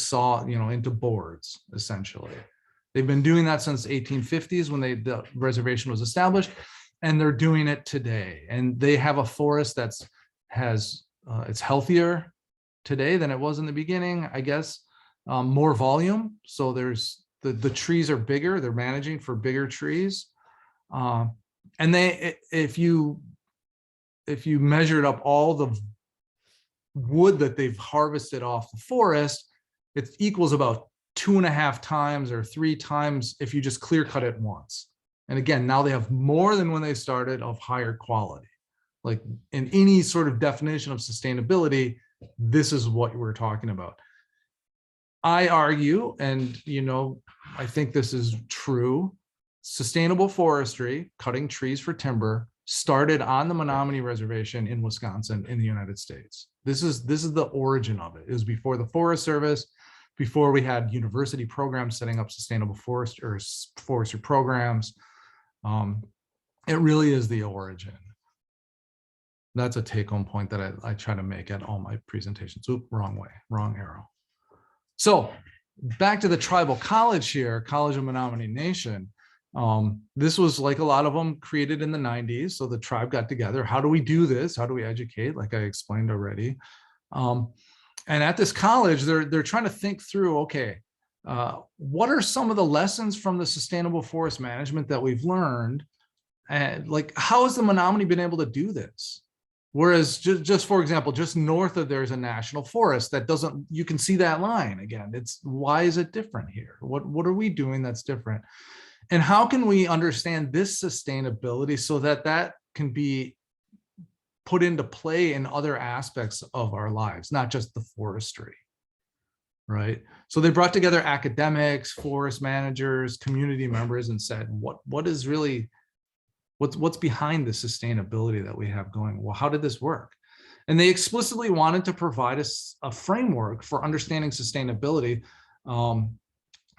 into boards, essentially. They've been doing that since the 1850s when the reservation was established, and they're doing it today. And they have a forest it's healthier today than it was in the beginning, I guess. More volume, so there's the trees are bigger. They're managing for bigger trees, and if you measured up all the wood that they've harvested off the forest, it equals about 2.5 times or 3 times if you just clear cut it once. And again, now they have more than when they started, of higher quality. Like in any sort of definition of sustainability, this is what we're talking about. I argue, and I think this is true, sustainable forestry, cutting trees for timber, started on the Menominee Reservation in Wisconsin in the United States. This is the origin of it. It was before the Forest Service, before we had university programs setting up sustainable forestry programs. It really is the origin. That's a take-home point that I try to make at all my presentations. Oop, wrong way, wrong arrow. So back to the tribal college here, College of Menominee Nation. This was, like a lot of them, created in the 90s. So the tribe got together. How do we do this? How do we educate? Like I explained already. And at this college, they're trying to think through, okay, what are some of the lessons from the sustainable forest management that we've learned? And like, how has the Menominee been able to do this? Whereas just for example, just north of there's a national forest that doesn't, you can see that line again. Why is it different here? What are we doing that's different? And how can we understand this sustainability so that can be put into play in other aspects of our lives, not just the forestry, right? So they brought together academics, forest managers, community members, and said, what is really, what's behind the sustainability that we have going? Well, how did this work? And they explicitly wanted to provide us a framework for understanding sustainability,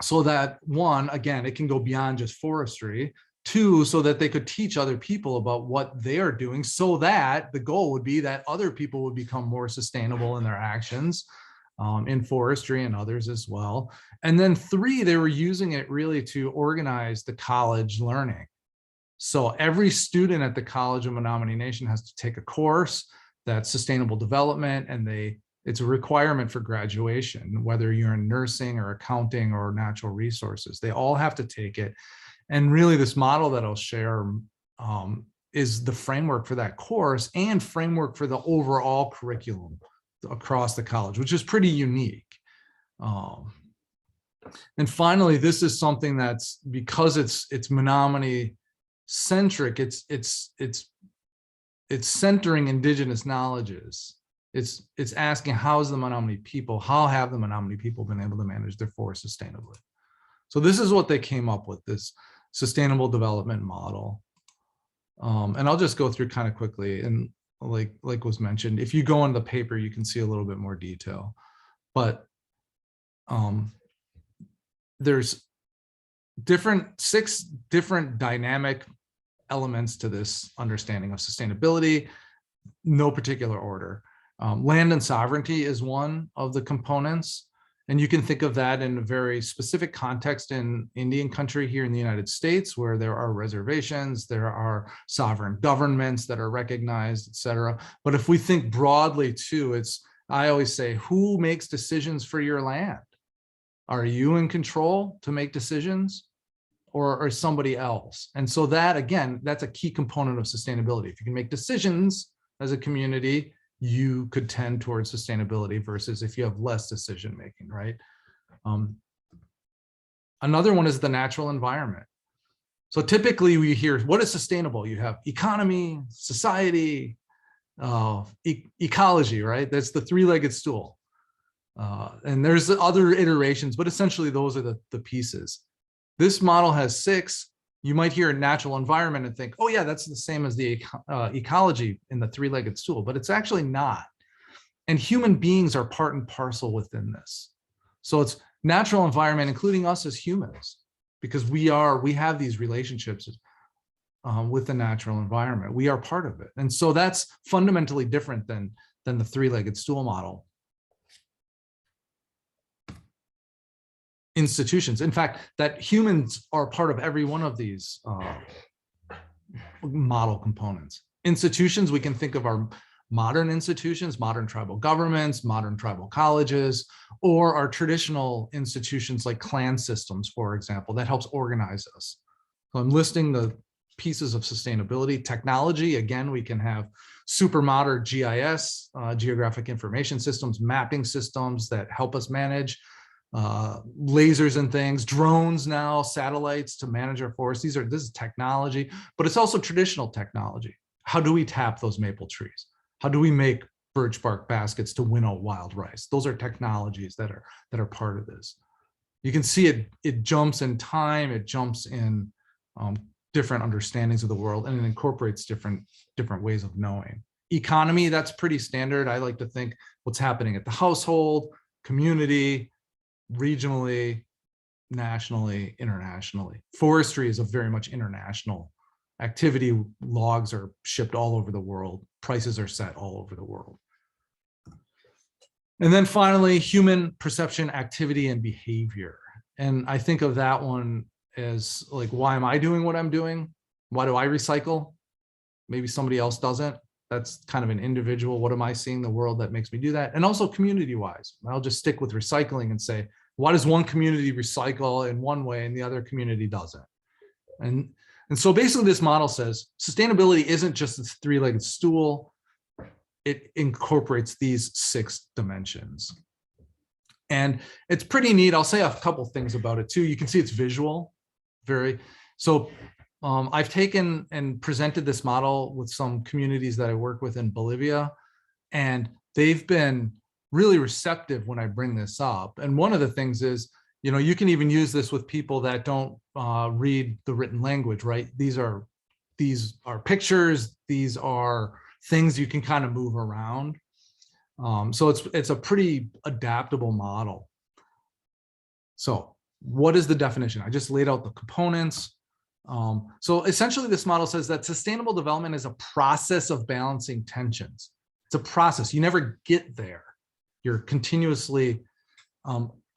so that, one, again, it can go beyond just forestry. 2, so that they could teach other people about what they are doing, so that the goal would be that other people would become more sustainable in their actions, in forestry and others as well. And then 3, they were using it really to organize the college learning. So every student at the College of Menominee Nation has to take a course that's sustainable development, and it's a requirement for graduation, whether you're in nursing or accounting or natural resources. They all have to take it. And really this model that I'll share is the framework for that course and framework for the overall curriculum across the college, which is pretty unique. And finally, this is something that's, because it's Menominee centric, it's centering indigenous knowledges. It's asking, how have the Menominee people been able to manage their forest sustainably? So this is what they came up with, this sustainable development model. And I'll just go through kind of quickly. And like was mentioned. If you go on the paper, you can see a little bit more detail, but there's six different dynamic elements to this understanding of sustainability, no particular order. Land and sovereignty is one of the components. And you can think of that in a very specific context in Indian country here in the United States, where there are reservations, there are sovereign governments that are recognized, et cetera. But if we think broadly too, I always say, who makes decisions for your land? Are you in control to make decisions, or somebody else? And so that, again, that's a key component of sustainability. If you can make decisions as a community, you could tend towards sustainability versus if you have less decision making, right? Another one is the natural environment. So typically we hear, what is sustainable? You have economy, society, ecology, right? That's the three-legged stool. And there's other iterations, but essentially those are the pieces. This model has 6. You might hear natural environment and think, oh yeah, that's the same as the ecology in the three-legged stool, but it's actually not. And human beings are part and parcel within this. So it's natural environment, including us as humans, because we have these relationships with the natural environment. We are part of it. And so that's fundamentally different than the three-legged stool model. Institutions. In fact, that humans are part of every one of these model components. Institutions, we can think of our modern institutions, modern tribal governments, modern tribal colleges, or our traditional institutions like clan systems, for example, that helps organize us. So I'm listing the pieces of sustainability. Technology, again, we can have super modern GIS, geographic information systems, mapping systems that help us manage lasers and things, drones now, satellites to manage our forests. This is technology, but it's also traditional technology. How do we tap those maple trees? How do we make birch bark baskets to winnow wild rice? Those are technologies that are part of this. You can see it jumps in time, it jumps in different understandings of the world, and it incorporates different ways of knowing. Economy, that's pretty standard. I like to think what's happening at the household, community, regionally, nationally, internationally. Forestry is a very much international activity. Logs are shipped all over the world. Prices are set all over the world. And then finally, human perception, activity, and behavior. And I think of that one as like, why am I doing what I'm doing? Why do I recycle? Maybe somebody else doesn't. That's kind of an individual. What am I seeing in the world that makes me do that? And also community-wise. I'll just stick with recycling and say, why does one community recycle in one way and the other community doesn't? And so basically this model says sustainability isn't just this three-legged stool. It incorporates these 6 dimensions. And it's pretty neat. I'll say a couple things about it too. You can see it's visual, I've taken and presented this model with some communities that I work with in Bolivia, and they've been really receptive when I bring this up. And one of the things is, you can even use this with people that don't read the written language, right? These are pictures, these are things you can kind of move around. So it's a pretty adaptable model. So what is the definition? I just laid out the components. So essentially this model says that sustainable development is a process of balancing tensions. It's a process. You never get there. You're continuously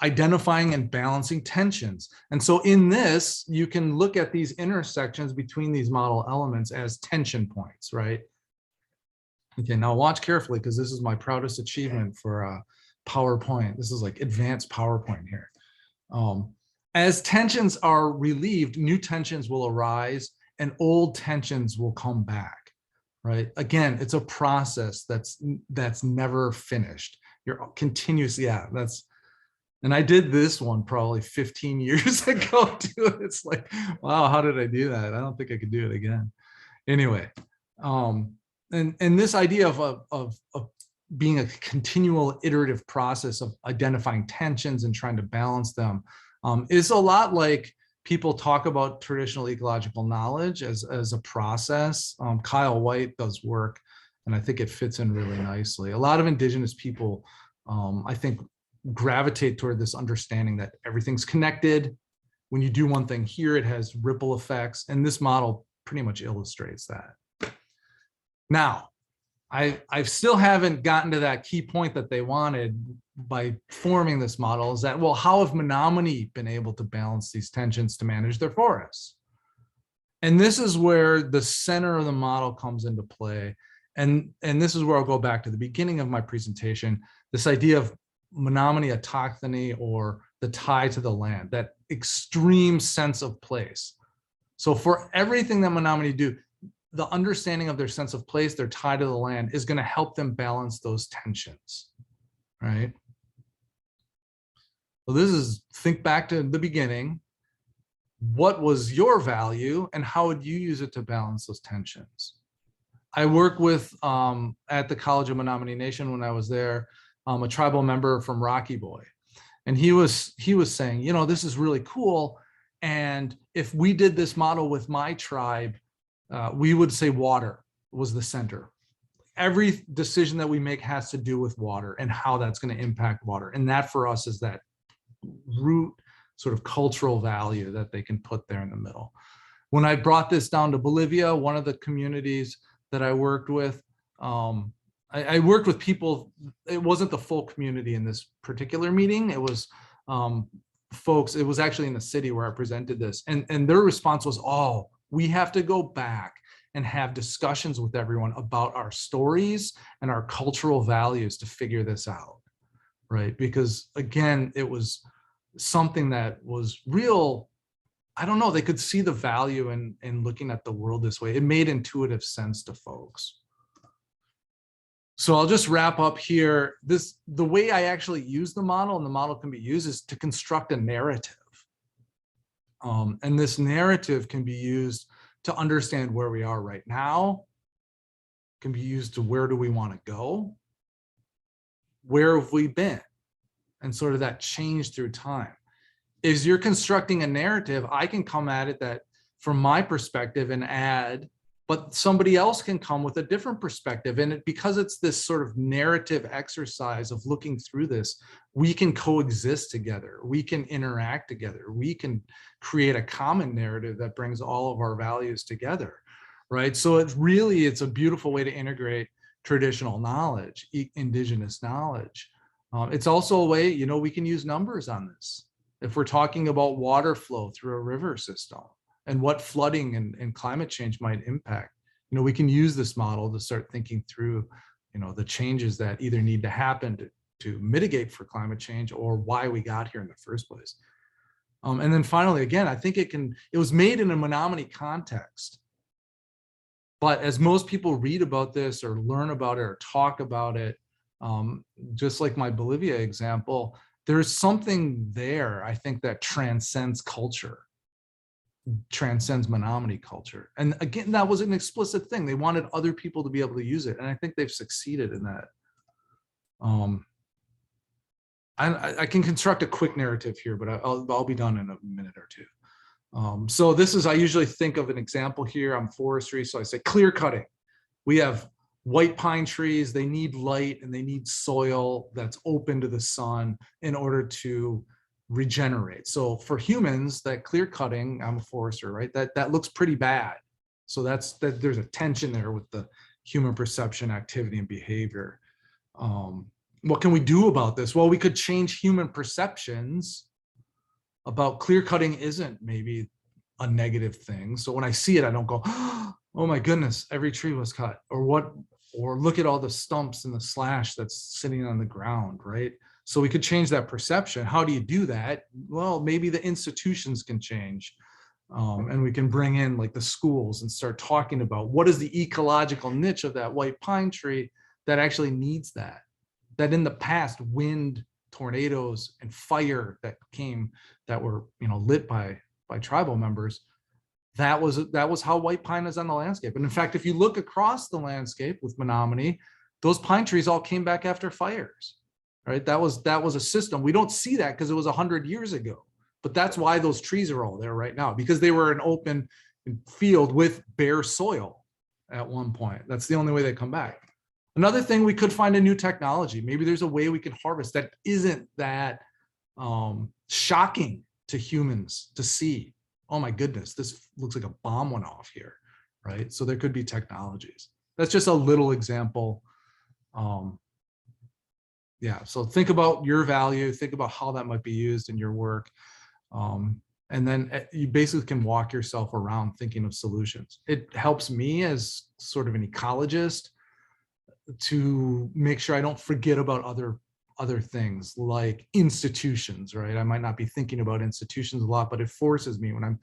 identifying and balancing tensions. And so in this, you can look at these intersections between these model elements as tension points, right? Okay, now watch carefully, because this is my proudest achievement for PowerPoint. This is like advanced PowerPoint here. As tensions are relieved, new tensions will arise and old tensions will come back, right? Again, it's a process that's never finished. You're continuously, and I did this one probably 15 years ago too. It's like, wow, how did I do that? I don't think I could do it again. Anyway, and this idea of being a continual iterative process of identifying tensions and trying to balance them is a lot like people talk about traditional ecological knowledge as a process. Kyle White does work And I think it fits in really nicely. A lot of indigenous people, I think, gravitate toward this understanding that everything's connected. When you do one thing here, it has ripple effects. And this model pretty much illustrates that. Now, I still haven't gotten to that key point that they wanted by forming this model, is that, well, how have Menominee been able to balance these tensions to manage their forests? And this is where the center of the model comes into play. And this is where I'll go back to the beginning of my presentation, this idea of Menominee autochthony, or the tie to the land, that extreme sense of place. So for everything that Menominee do, the understanding of their sense of place, their tie to the land, is going to help them balance those tensions, right? So this is, think back to the beginning. What was your value and how would you use it to balance those tensions? I work with, at the College of Menominee Nation when I was there, a tribal member from Rocky Boy. And he was saying, you know, this is really cool. And if we did this model with my tribe, we would say water was the center. Every decision that we make has to do with water and how that's going to impact water. And that for us is that root sort of cultural value that they can put there in the middle. When I brought this down to Bolivia, one of the communities that I worked with, I worked with people, it wasn't the full community in this particular meeting. It was folks, it was actually in the city where I presented this. And their response was, oh, we have to go back and have discussions with everyone about our stories and our cultural values to figure this out, right? Because again, it was something that was real. I don't know, they could see the value in looking at the world this way. It made intuitive sense to folks. So I'll just wrap up here. The way I actually use the model, and the model can be used, is to construct a narrative. And this narrative can be used to understand where we are right now, can be used to where do we want to go, where have we been, and sort of that change through time. As you're constructing a narrative, I can come at it that from my perspective and add, but somebody else can come with a different perspective. And because it's this sort of narrative exercise of looking through this, we can coexist together. We can interact together. We can create a common narrative that brings all of our values together, right? So it's a beautiful way to integrate traditional knowledge, indigenous knowledge. It's also a way, you know, we can use numbers on this. If we're talking about water flow through a river system, and what flooding and climate change might impact, you know, we can use this model to start thinking through, you know, the changes that either need to happen to mitigate for climate change, or why we got here in the first place. And then finally, again, I think it was made in a Menominee context. But as most people read about this or learn about it or talk about it, just like my Bolivia example, there's something there, I think, that transcends culture, transcends Menominee culture. And again, that was an explicit thing. They wanted other people to be able to use it. And I think they've succeeded in that. I can construct a quick narrative here, but I'll be done in a minute or two. So this is, I usually think of an example here. I'm forestry, so I say clear cutting. We have white pine trees, they need light and they need soil that's open to the sun in order to regenerate. So for humans, that clear cutting, I'm a forester, right? That looks pretty bad. So there's a tension there with the human perception, activity, and behavior. What can we do about this? Well, we could change human perceptions about clear cutting isn't maybe a negative thing. So when I see it, I don't go, oh my goodness, every tree was cut, or look at all the stumps and the slash that's sitting on the ground, right? So we could change that perception. How do you do that? Well, maybe the institutions can change, and we can bring in like the schools and start talking about what is the ecological niche of that white pine tree that actually needs that in the past, wind, tornadoes, and fire that were, you know, lit by tribal members, that was how white pine is on the landscape. And in fact, if you look across the landscape with Menominee, those pine trees all came back after fires, right? That was a system. We don't see that because it was 100 years ago, but that's why those trees are all there right now, because they were an open field with bare soil at one point. That's the only way they come back. Another thing, we could find a new technology. Maybe there's a way we can harvest that isn't that shocking to humans to see. Oh my goodness, this looks like a bomb went off here, right? So there could be technologies. That's just a little example. Yeah, so think about your value, think about how that might be used in your work. And then you basically can walk yourself around thinking of solutions. It helps me as sort of an ecologist to make sure I don't forget about other things like institutions, right? I might not be thinking about institutions a lot, but it forces me when I'm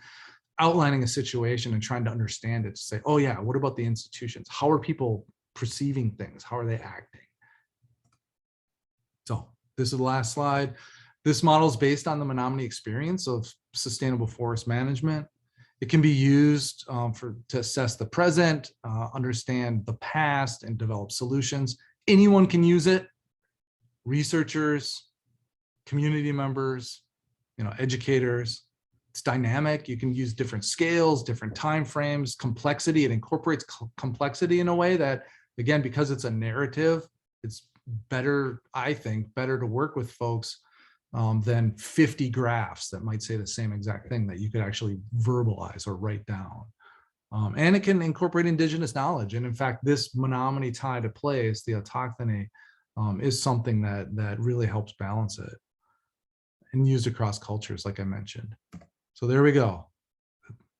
outlining a situation and trying to understand it to say, oh yeah, what about the institutions? How are people perceiving things? How are they acting? So this is the last slide. This model is based on the Menominee experience of sustainable forest management. It can be used to assess the present, understand the past, and develop solutions. Anyone can use it. Researchers, community members, educators. It's dynamic. You can use different scales, different time frames, complexity. It incorporates complexity in a way that, again, because it's a narrative, it's better, I think, better to work with folks than 50 graphs that might say the same exact thing that you could actually verbalize or write down. And it can incorporate indigenous knowledge. And in fact, this Menominee tie to place, the autochthony, is something that really helps balance it and used across cultures, like I mentioned. So there we go.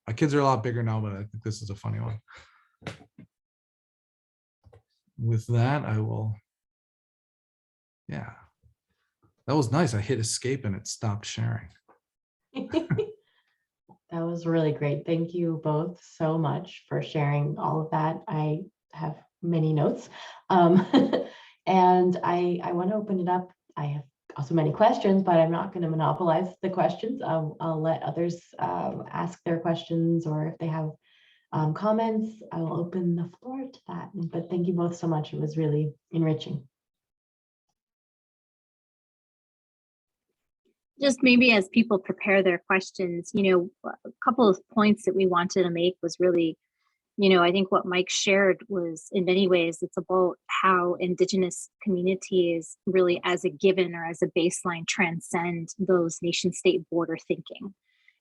My kids are a lot bigger now, but I think this is a funny one. With that, I will, yeah. That was nice. I hit escape and it stopped sharing. That was really great. Thank you both so much for sharing all of that. I have many notes. And I want to open it up. I have also many questions, but I'm not going to monopolize the questions. I'll let others ask their questions, or if they have comments, I will open the floor to that. But thank you both so much. It was really enriching. Just maybe as people prepare their questions, a couple of points that we wanted to make was really, I think what Mike shared was, in many ways, it's about how Indigenous communities really as a given or as a baseline transcend those nation state border thinking.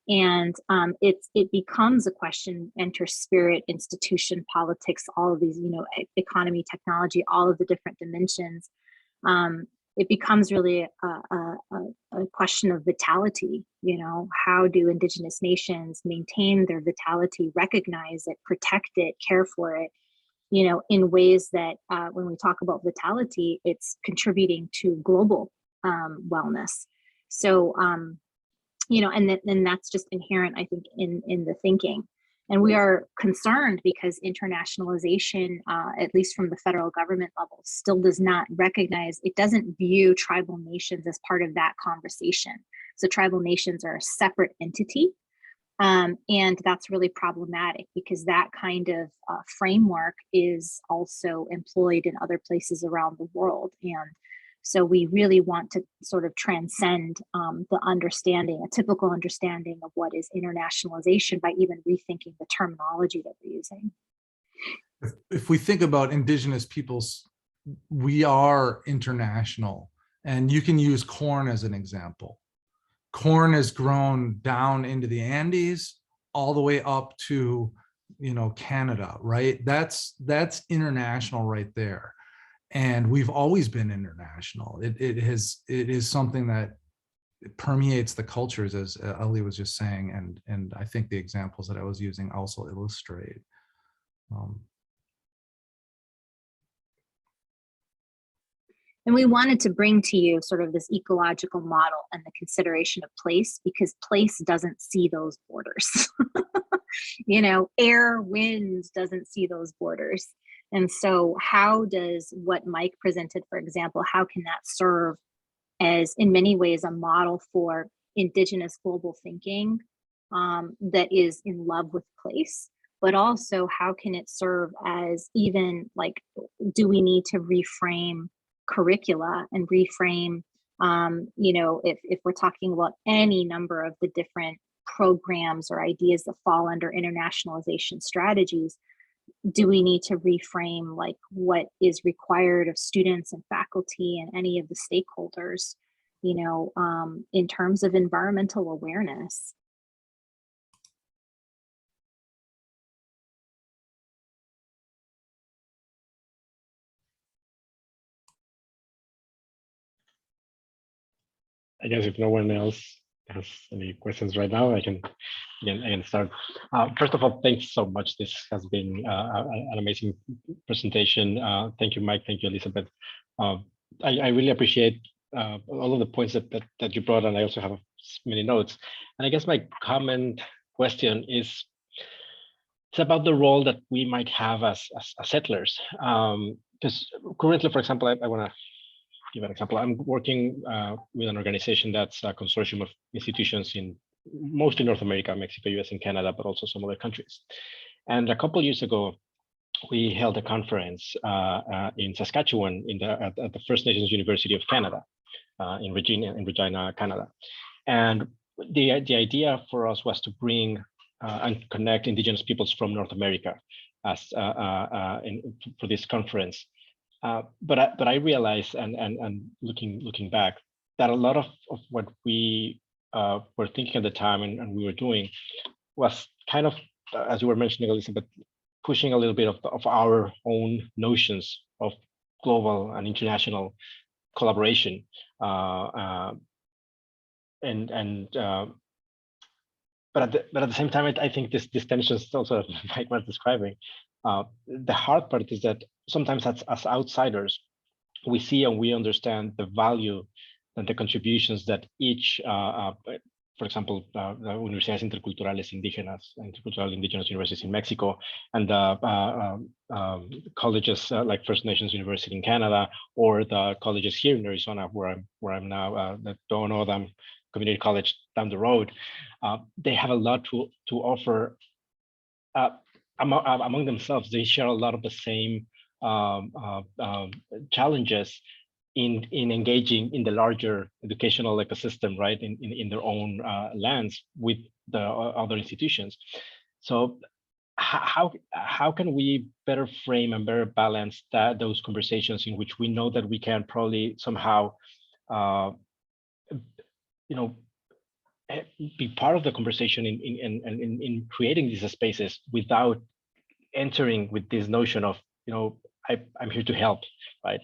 And it becomes a question, enter spirit, institution, politics, all of these, economy, technology, all of the different dimensions. It becomes really a question of vitality. How do Indigenous nations maintain their vitality, recognize it, protect it, care for it, in ways that when we talk about vitality, it's contributing to global wellness. So, and that's just inherent, I think, in the thinking. And we are concerned because internationalization, at least from the federal government level, still does not recognize, it doesn't view tribal nations as part of that conversation. So tribal nations are a separate entity. And that's really problematic because that kind of framework is also employed in other places around the world. And so we really want to sort of transcend the understanding, a typical understanding of what is internationalization by even rethinking the terminology that we're using. If we think about Indigenous peoples, we are international, and you can use corn as an example. Corn is grown down into the Andes, all the way up to, Canada, right? That's international right there. And we've always been international. It is something that permeates the cultures, as Ali was just saying, and I think the examples that I was using also illustrate. And we wanted to bring to you sort of this ecological model and the consideration of place, because place doesn't see those borders. Air, wind doesn't see those borders. And so how does what Mike presented, for example, how can that serve as, in many ways, a model for Indigenous global thinking that is in love with place? But also, how can it serve as even like, do we need to reframe curricula and reframe, if we're talking about any number of the different programs or ideas that fall under internationalization strategies, do we need to reframe like what is required of students and faculty and any of the stakeholders, in terms of environmental awareness? I guess if no one else has any questions right now, I can start. First of all, thanks so much. This has been an amazing presentation. Thank you, Mike. Thank you, Elizabeth. I really appreciate all of the points that you brought, and I also have many notes. And I guess my question is, it's about the role that we might have as settlers. Because currently, for example, I want to give an example. I'm working with an organization that's a consortium of institutions in mostly North America, Mexico, US, and Canada, but also some other countries. And a couple of years ago, we held a conference in Saskatchewan at the First Nations University of Canada in Regina, Canada. And the idea for us was to bring and connect Indigenous peoples from North America as for this conference. But I realized, and looking back, that a lot of what we were thinking at the time and we were doing was kind of, as you were mentioning, Elizabeth, pushing a little bit of our own notions of global and international collaboration, but at the same time, I think this tension is also like Mike was describing. The hard part is that sometimes as outsiders, we see and we understand the value and the contributions that each, for example, the Universidades Interculturales Indígenas, Intercultural Indigenous Universities in Mexico, and the colleges like First Nations University in Canada, or the colleges here in Arizona, where I'm now, the Donodam Community College down the road. They have a lot to offer among themselves. They share a lot of the same challenges in engaging in the larger educational ecosystem, right, in their own lands with the other institutions. So how can we better frame and better balance those conversations in which we know that we can probably somehow be part of the conversation in creating these spaces without entering with this notion of, I'm here to help, right?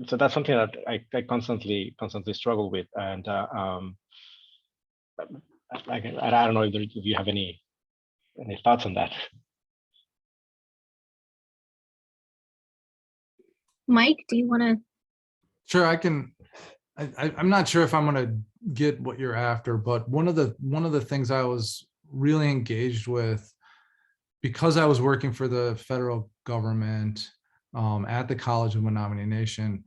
So that's something that I constantly struggle with, and I don't know if you have any thoughts on that. Mike, do you want to? Sure, I can. I'm not sure if I'm going to get what you're after, but one of the things I was really engaged with, because I was working for the federal government at the College of Menominee Nation,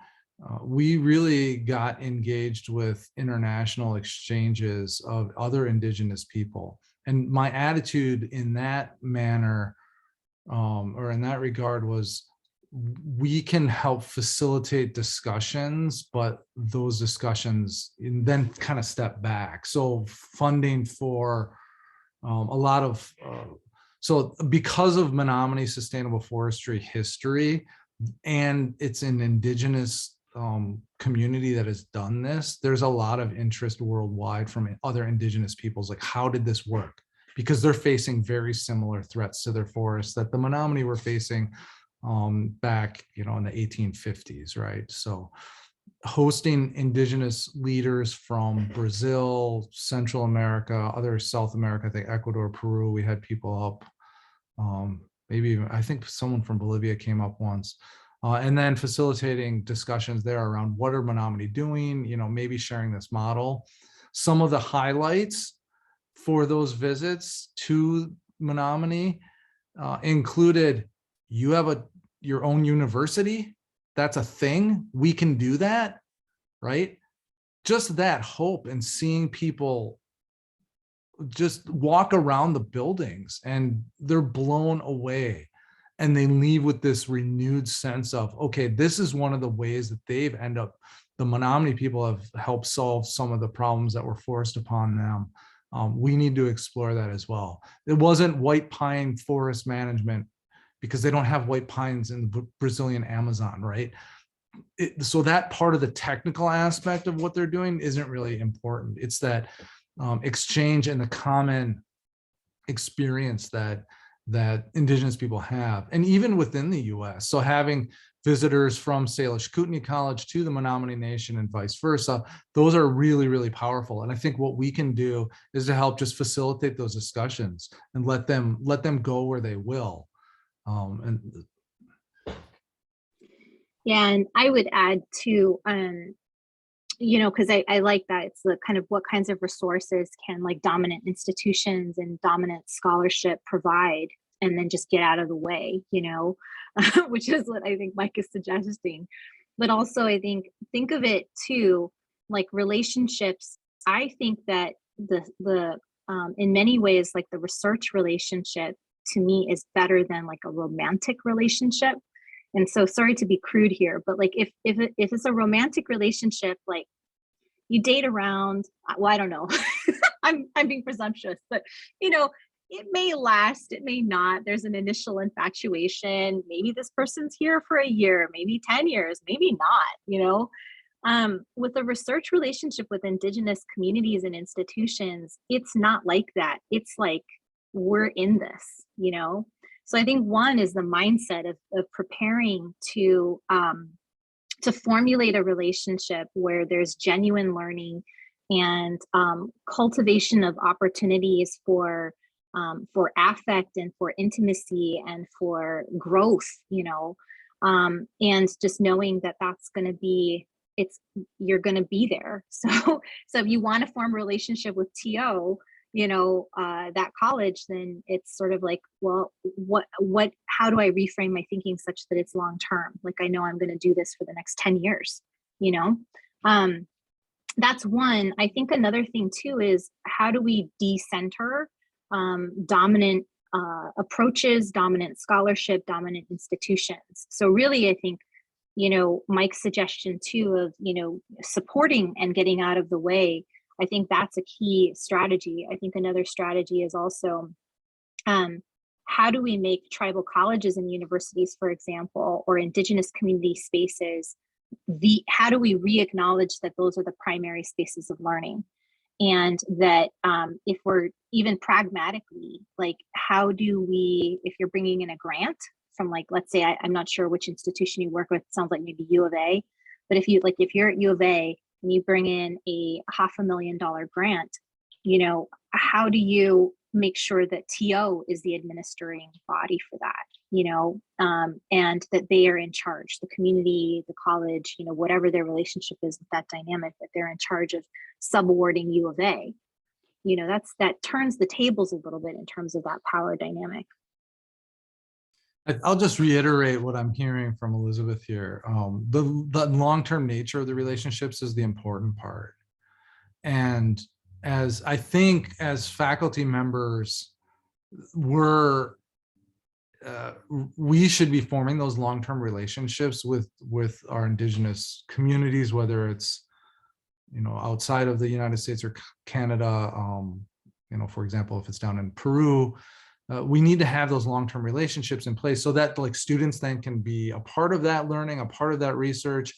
we really got engaged with international exchanges of other Indigenous people. And my attitude in that manner, or in that regard, was we can help facilitate discussions, but those discussions then kind of step back. So funding for a lot of, so because of Menominee sustainable forestry history, and it's an Indigenous community that has done this, there's a lot of interest worldwide from other Indigenous peoples, like, how did this work? Because they're facing very similar threats to their forests that the Menominee were facing back, in the 1850s, right? So hosting Indigenous leaders from Brazil, Central America, other South America, I think Ecuador, Peru, we had people up, maybe even, I think someone from Bolivia came up once, and then facilitating discussions there around what are Menominee doing, maybe sharing this model. Some of the highlights for those visits to Menominee included, you have your own university, that's a thing, we can do that, right? Just that hope, and seeing people just walk around the buildings and they're blown away, and they leave with this renewed sense of, okay, this is one of the ways that the Menominee people have helped solve some of the problems that were forced upon them We need to explore that as well. It wasn't white pine forest management because they don't have white pines in the Brazilian Amazon, right? So that part of the technical aspect of what they're doing isn't really important. It's that exchange and the common experience that Indigenous people have, and even within the U.S. So having visitors from Salish Kootenai College to the Menominee Nation and vice versa, those are really, really powerful. And I think what we can do is to help just facilitate those discussions and let them go where they will. Yeah, and I would add to, because I like that it's the kind of what kinds of resources can like dominant institutions and dominant scholarship provide, and then just get out of the way, which is what I think Mike is suggesting. But also I think of it too, like relationships. I think that the in many ways, like the research relationship to me is better than like a romantic relationship. And so sorry to be crude here, but like if it's a romantic relationship, like you date around, well, I don't know, I'm being presumptuous, but it may last, it may not. There's an initial infatuation. Maybe this person's here for a year, maybe 10 years, maybe not, with a research relationship with Indigenous communities and institutions, it's not like that. It's like, we're in this, So I think one is the mindset of preparing to formulate a relationship where there's genuine learning and cultivation of opportunities for affect and for intimacy and for growth, and just knowing that that's going to be, you're going to be there. So if you want to form a relationship with TO, that college, then it's sort of like, well, how do I reframe my thinking such that it's long-term? Like, I know I'm going to do this for the next 10 years, that's one. I think another thing too is, how do we decenter dominant approaches, dominant scholarship, dominant institutions? So really, I think, Mike's suggestion too of, supporting and getting out of the way, I think that's a key strategy. I think another strategy is also, how do we make tribal colleges and universities, for example, or Indigenous community spaces, how do we re-acknowledge that those are the primary spaces of learning? And that if we're even pragmatically, like, how do we, if you're bringing in a grant from, like, let's say, I'm not sure which institution you work with, it sounds like maybe U of A, but if you're at U of A, and you bring in a $500,000 grant, how do you make sure that TO is the administering body for that, and that they are in charge, the community, the college, whatever their relationship is with that dynamic, that they're in charge of subawarding U of A. That turns the tables a little bit in terms of that power dynamic. I'll just reiterate what I'm hearing from Elizabeth here. The long-term nature of the relationships is the important part. And as I think as faculty members, we should be forming those long-term relationships with our Indigenous communities, whether it's, outside of the United States or Canada, for example, if it's down in Peru. We need to have those long-term relationships in place so that like students then can be a part of that learning, a part of that research,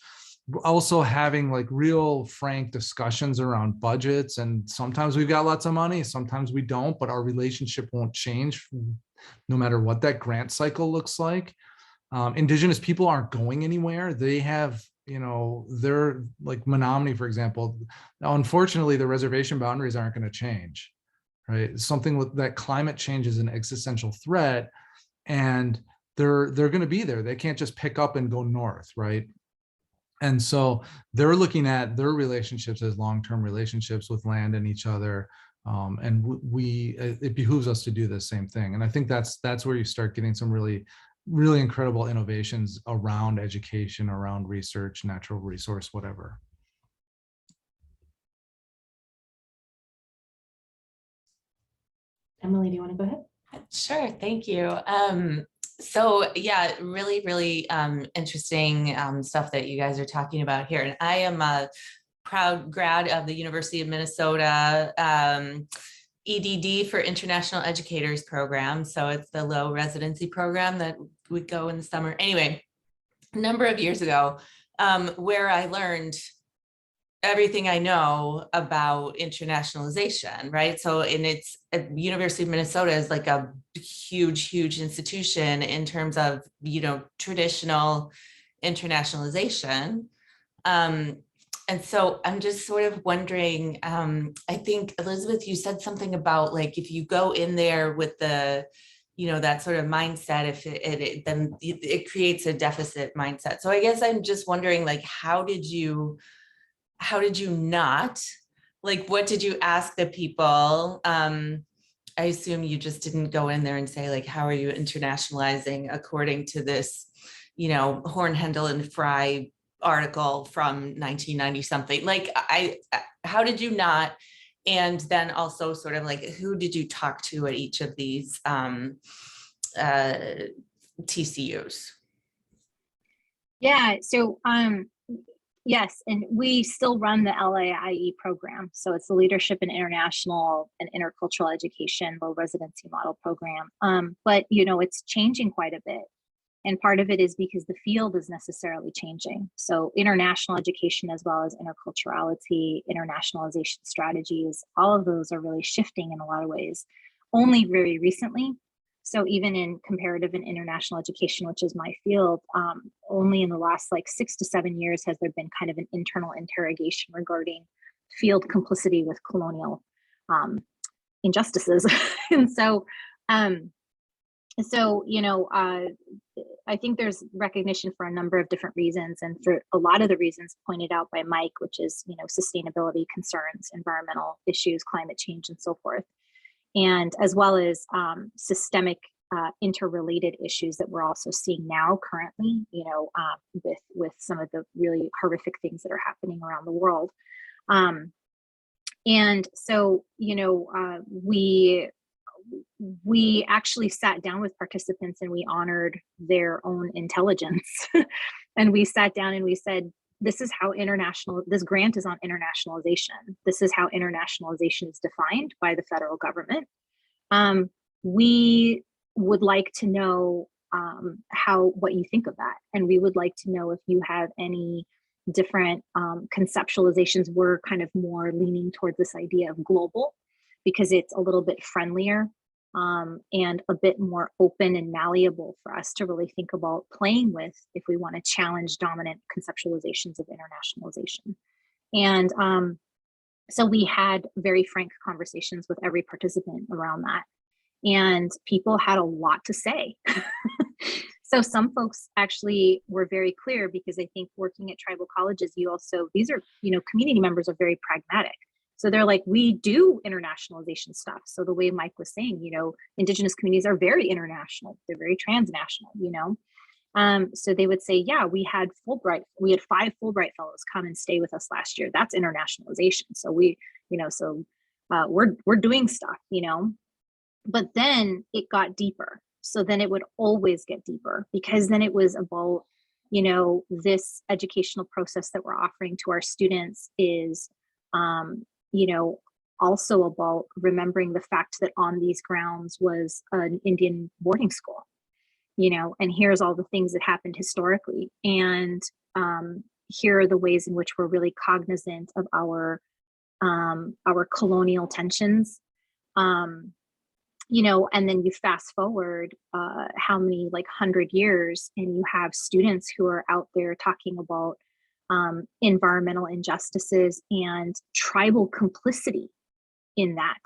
also having like real frank discussions around budgets. And sometimes we've got lots of money, sometimes we don't, but our relationship won't change no matter what that grant cycle looks like. Indigenous people aren't going anywhere. They have, they're like Menominee, for example. Now, unfortunately, the reservation boundaries aren't going to change. Right, something with that climate change is an existential threat, and they're going to be there. They can't just pick up and go north, right? And so they're looking at their relationships as long-term relationships with land and each other, and it behooves us to do the same thing. And I think that's where you start getting some really, really incredible innovations around education, around research, natural resource, whatever. Emily, do you want to go ahead? Sure, thank you. So yeah, really, really interesting stuff that you guys are talking about here. And I am a proud grad of the University of Minnesota. EDD for International Educators program. So it's the low residency program that would go in the summer. Anyway, a number of years ago, where I learned everything I know about internationalization, right? So, and it's University of Minnesota is like a huge institution in terms of, traditional internationalization. And so I'm just sort of wondering, I think, Elizabeth, you said something about like, if you go in there with the, that sort of mindset, if then it creates a deficit mindset. So I guess I'm just wondering, like, how did you not, like, what did you ask the people? I assume you just didn't go in there and say, like, how are you internationalizing according to this, Hornhendel and Fry article from 1990 something. Like, how did you not? And then also sort of like, who did you talk to at each of these TCUs? Yeah, so yes, and we still run the LAIE program. So it's the Leadership in International and Intercultural Education Low Residency Model program. But it's changing quite a bit. And part of it is because the field is necessarily changing. So international education, as well as interculturality, internationalization strategies, all of those are really shifting in a lot of ways, only very recently. So even in comparative and international education, which is my field, only in the last like 6 to 7 years has there been kind of an internal interrogation regarding field complicity with colonial injustices. And so, I think there's recognition for a number of different reasons, and for a lot of the reasons pointed out by Mike, which is, sustainability concerns, environmental issues, climate change, and so forth. And as well as systemic interrelated issues that we're also seeing now currently, with some of the really horrific things that are happening around the world. And so, we actually sat down with participants and we honored their own intelligence. And we sat down and we said, this is how this grant is on internationalization. This is how internationalization is defined by the federal government. We would like to know what you think of that. And we would like to know if you have any different conceptualizations. We're kind of more leaning towards this idea of global, because it's a little bit friendlier and a bit more open and malleable for us to really think about playing with if we want to challenge dominant conceptualizations of internationalization. And so we had very frank conversations with every participant around that. And people had a lot to say. So some folks actually were very clear, because I think working at tribal colleges, these are, community members are very pragmatic. So they're like, we do internationalization stuff. So the way Mike was saying, Indigenous communities are very international. They're very transnational, So they would say, yeah, we had 5 Fulbright fellows come and stay with us last year. That's internationalization. So we're doing stuff, But then it got deeper. So then it would always get deeper, because then it was about, this educational process that we're offering to our students is, also about remembering the fact that on these grounds was an Indian boarding school, and here's all the things that happened historically. And here are the ways in which we're really cognizant of our colonial tensions. And then you fast forward how many, like 100 years, and you have students who are out there talking about environmental injustices and tribal complicity in that,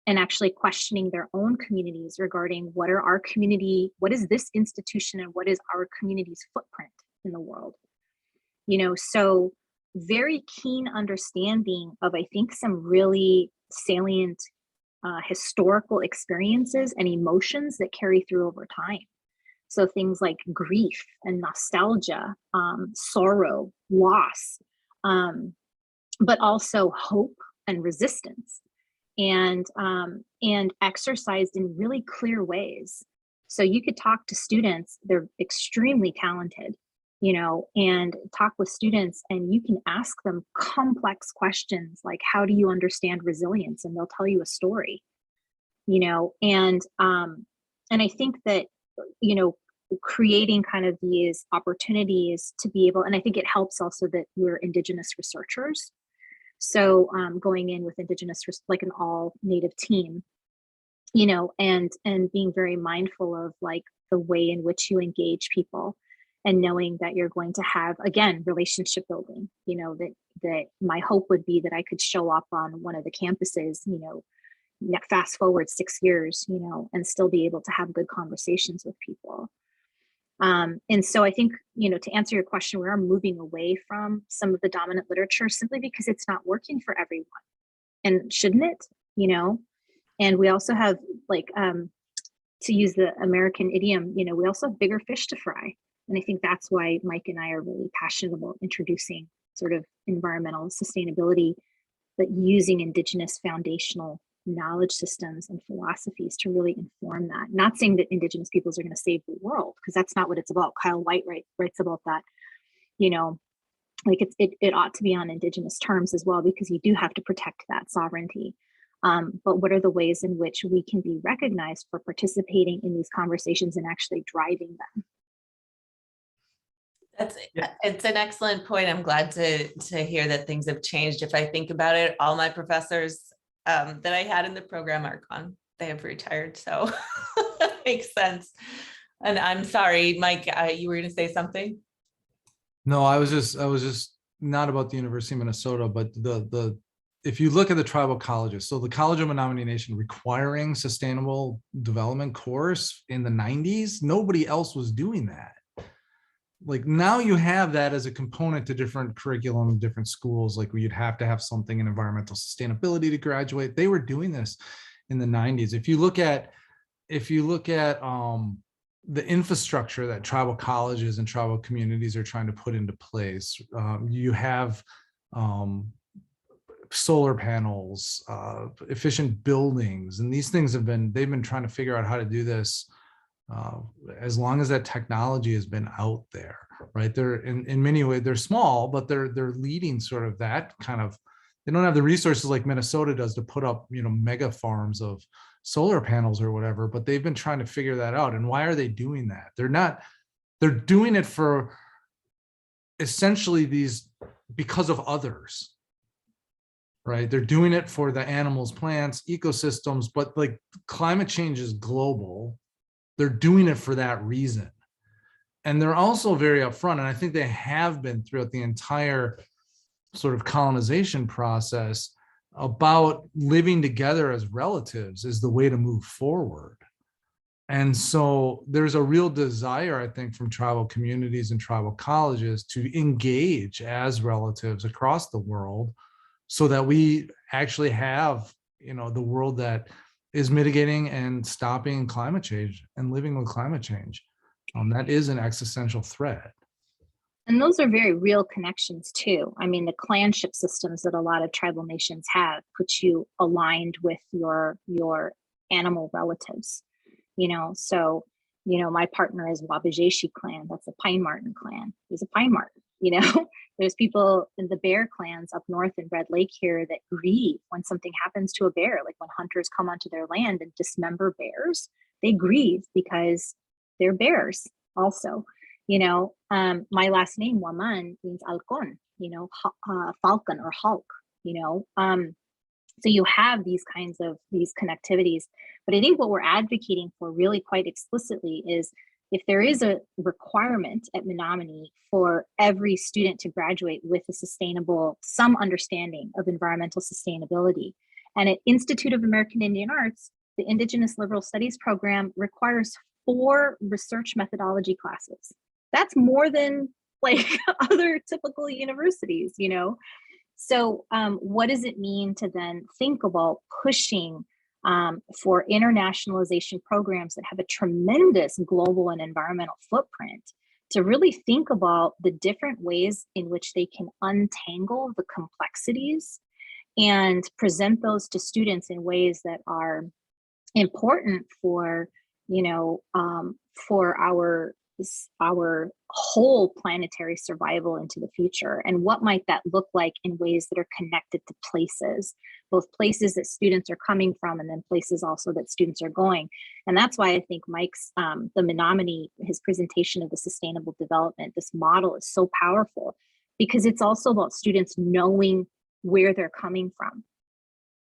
and actually questioning their own communities regarding what is this institution and what is our community's footprint in the world. So very keen understanding of, I think, some really salient historical experiences and emotions that carry through over time. So things like grief and nostalgia, sorrow, loss, but also hope and resistance, and exercised in really clear ways. So you could talk to students, they're extremely talented, and talk with students, and you can ask them complex questions like, how do you understand resilience? And they'll tell you a story, and I think that, creating kind of these opportunities to be able, and I think it helps also that we're Indigenous researchers. So going in with Indigenous, like an all Native team, and being very mindful of like the way in which you engage people, and knowing that you're going to have, again, relationship building, that my hope would be that I could show up on one of the campuses, fast forward 6 years, and still be able to have good conversations with people. And so I think, to answer your question, we are moving away from some of the dominant literature simply because it's not working for everyone. And shouldn't it? And we also have, like, to use the American idiom, we also have bigger fish to fry. And I think that's why Mike and I are really passionate about introducing sort of environmental sustainability, but using Indigenous foundational knowledge systems and philosophies to really inform that. Not saying that Indigenous peoples are going to save the world, because that's not what it's about. Kyle White writes about that. Like it ought to be on Indigenous terms as well, because you do have to protect that sovereignty. But what are the ways in which we can be recognized for participating in these conversations and actually driving them? It's an excellent point. I'm glad to hear that things have changed. If I think about it, all my professors that I had in the program are gone. They have retired, so that makes sense. And I'm sorry, Mike, you were going to say something? No, I was just not about the University of Minnesota, but if you look at the tribal colleges, so the College of Menominee Nation requiring sustainable development course in the 90s, nobody else was doing that. Like now you have that as a component to different curriculum, different schools, like where you'd have to have something in environmental sustainability to graduate. They were doing this in the 90s. If you look at the infrastructure that tribal colleges and tribal communities are trying to put into place, you have solar panels, efficient buildings, and these things they've been trying to figure out how to do this as long as that technology has been out there, right? They're in many ways, they're small, but they're leading sort of that kind of, they don't have the resources like Minnesota does to put up, mega farms of solar panels or whatever, but they've been trying to figure that out. And why are they doing that? They're doing it for essentially because of others, right? They're doing it for the animals, plants, ecosystems, but like climate change is global. They're doing it for that reason. And they're also very upfront, and I think they have been throughout the entire sort of colonization process, about living together as relatives is the way to move forward. And so there's a real desire, I think, from tribal communities and tribal colleges to engage as relatives across the world so that we actually have, the world that is mitigating and stopping climate change and living with climate change. That is an existential threat. And those are very real connections too. I mean, the clanship systems that a lot of tribal nations have put you aligned with your animal relatives, So, my partner is Wabajeshi clan. That's a Pine Marten clan. He's a Pine Marten, There's people in the bear clans up north in Red Lake here that grieve when something happens to a bear, like when hunters come onto their land and dismember bears, they grieve because they're bears also. My last name, Huaman, means halcon, falcon or hulk, so you have these kinds of these connectivities. But I think what we're advocating for really quite explicitly is if there is a requirement at Menominee for every student to graduate with some understanding of environmental sustainability. And at Institute of American Indian Arts, the Indigenous Liberal Studies program requires 4 research methodology classes. That's more than like other typical universities, So what does it mean to then think about pushing for internationalization programs that have a tremendous global and environmental footprint, to really think about the different ways in which they can untangle the complexities and present those to students in ways that are important for, for our our whole planetary survival into the future, and what might that look like in ways that are connected to places, both places that students are coming from and then places also that students are going. And that's why I think Mike's the Menominee, his presentation of the sustainable development, this model is so powerful, because it's also about students knowing where they're coming from,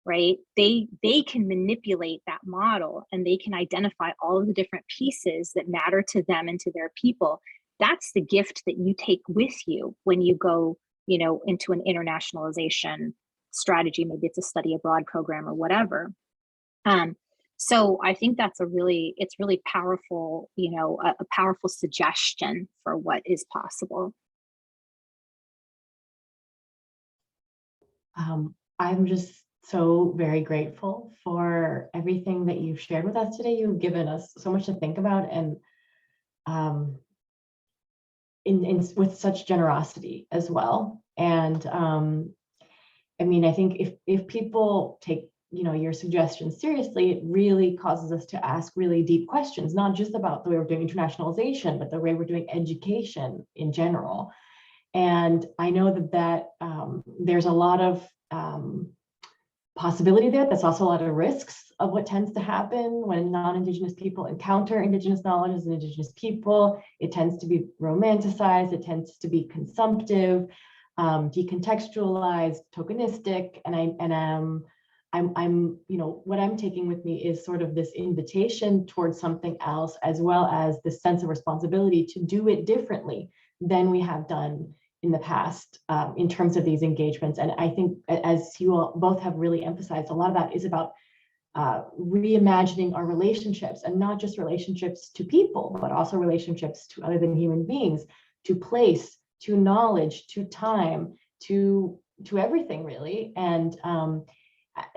right? They can manipulate that model, and they can identify all of the different pieces that matter to them and to their people. That's the gift that you take with you when you go, into an internationalization strategy. Maybe it's a study abroad program or whatever. So I think that's it's really powerful, a powerful suggestion for what is possible. I'm just so very grateful for everything that you've shared with us today. You've given us so much to think about, and with such generosity as well. And I mean, I think if people take your suggestions seriously, it really causes us to ask really deep questions, not just about the way we're doing internationalization, but the way we're doing education in general. And I know that there's a lot of possibility there. That's also a lot of risks of what tends to happen when non-Indigenous people encounter Indigenous knowledge as Indigenous people. It tends to be romanticized. It tends to be consumptive, decontextualized, tokenistic. And I'm what I'm taking with me is sort of this invitation towards something else, as well as this sense of responsibility to do it differently than we have done in the past in terms of these engagements. And I think, as you all both have really emphasized, a lot of that is about reimagining our relationships, and not just relationships to people, but also relationships to other than human beings, to place, to knowledge, to time, to everything really. And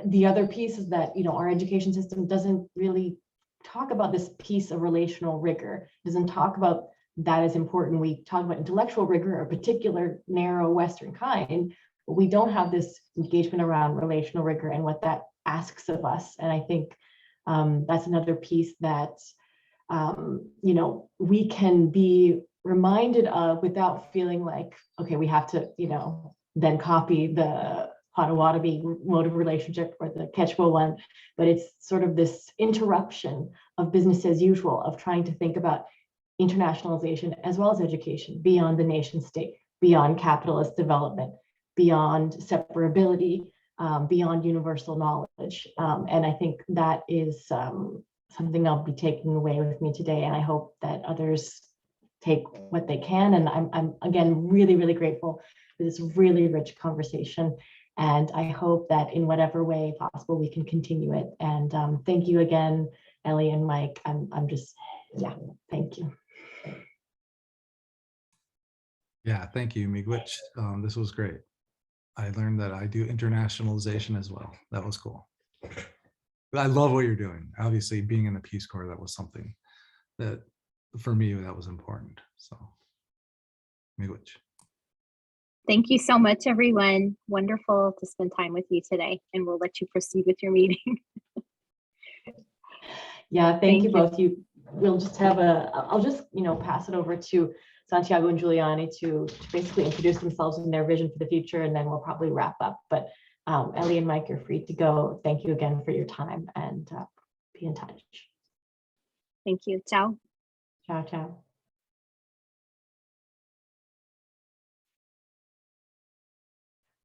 the other piece is that our education system doesn't really talk about this piece of relational rigor, doesn't talk about that is important. We talk about intellectual rigor, a particular narrow Western kind, but we don't have this engagement around relational rigor and what that asks of us. And I think that's another piece that we can be reminded of without feeling like, okay, we have to then copy the Potawatomi mode of relationship or the Quechua one, but it's sort of this interruption of business as usual, of trying to think about internationalization as well as education beyond the nation state, beyond capitalist development, beyond separability, beyond universal knowledge. And I think that is something I'll be taking away with me today. And I hope that others take what they can. And I'm again, really, really grateful for this really rich conversation. And I hope that in whatever way possible, we can continue it. And thank you again, Ellie and Mike. I'm just, yeah, thank you. Yeah, thank you, Miigwech. This was great. I learned that I do internationalization as well. That was cool. But I love what you're doing. Obviously, being in the Peace Corps, that was something that, for me, that was important. So, Miigwech. Thank you so much, everyone. Wonderful to spend time with you today, and we'll let you proceed with your meeting. Yeah, thank you both. We'll just have I'll just, pass it over to Santiago and Giuliani to basically introduce themselves and their vision for the future, and then we'll probably wrap up. But Ellie and Mike, you're free to go. Thank you again for your time, and be in touch. Thank you. Ciao. Ciao, ciao.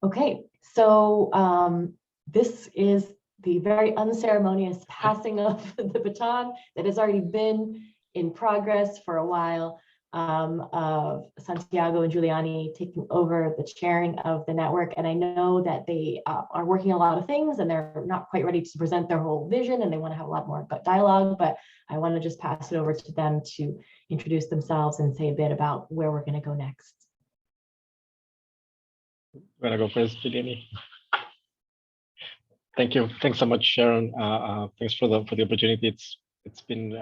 Okay, so this is the very unceremonious passing of the baton that has already been in progress for a while, of Santiago and Giuliani taking over the chairing of the network. And I know that they are working a lot of things, and they're not quite ready to present their whole vision, and they want to have a lot more dialogue, but I want to just pass it over to them to introduce themselves and say a bit about where we're going to go next. I'm gonna go first, Giuliani. Thank you. Thanks so much, Sharon. Thanks for the opportunity. It's been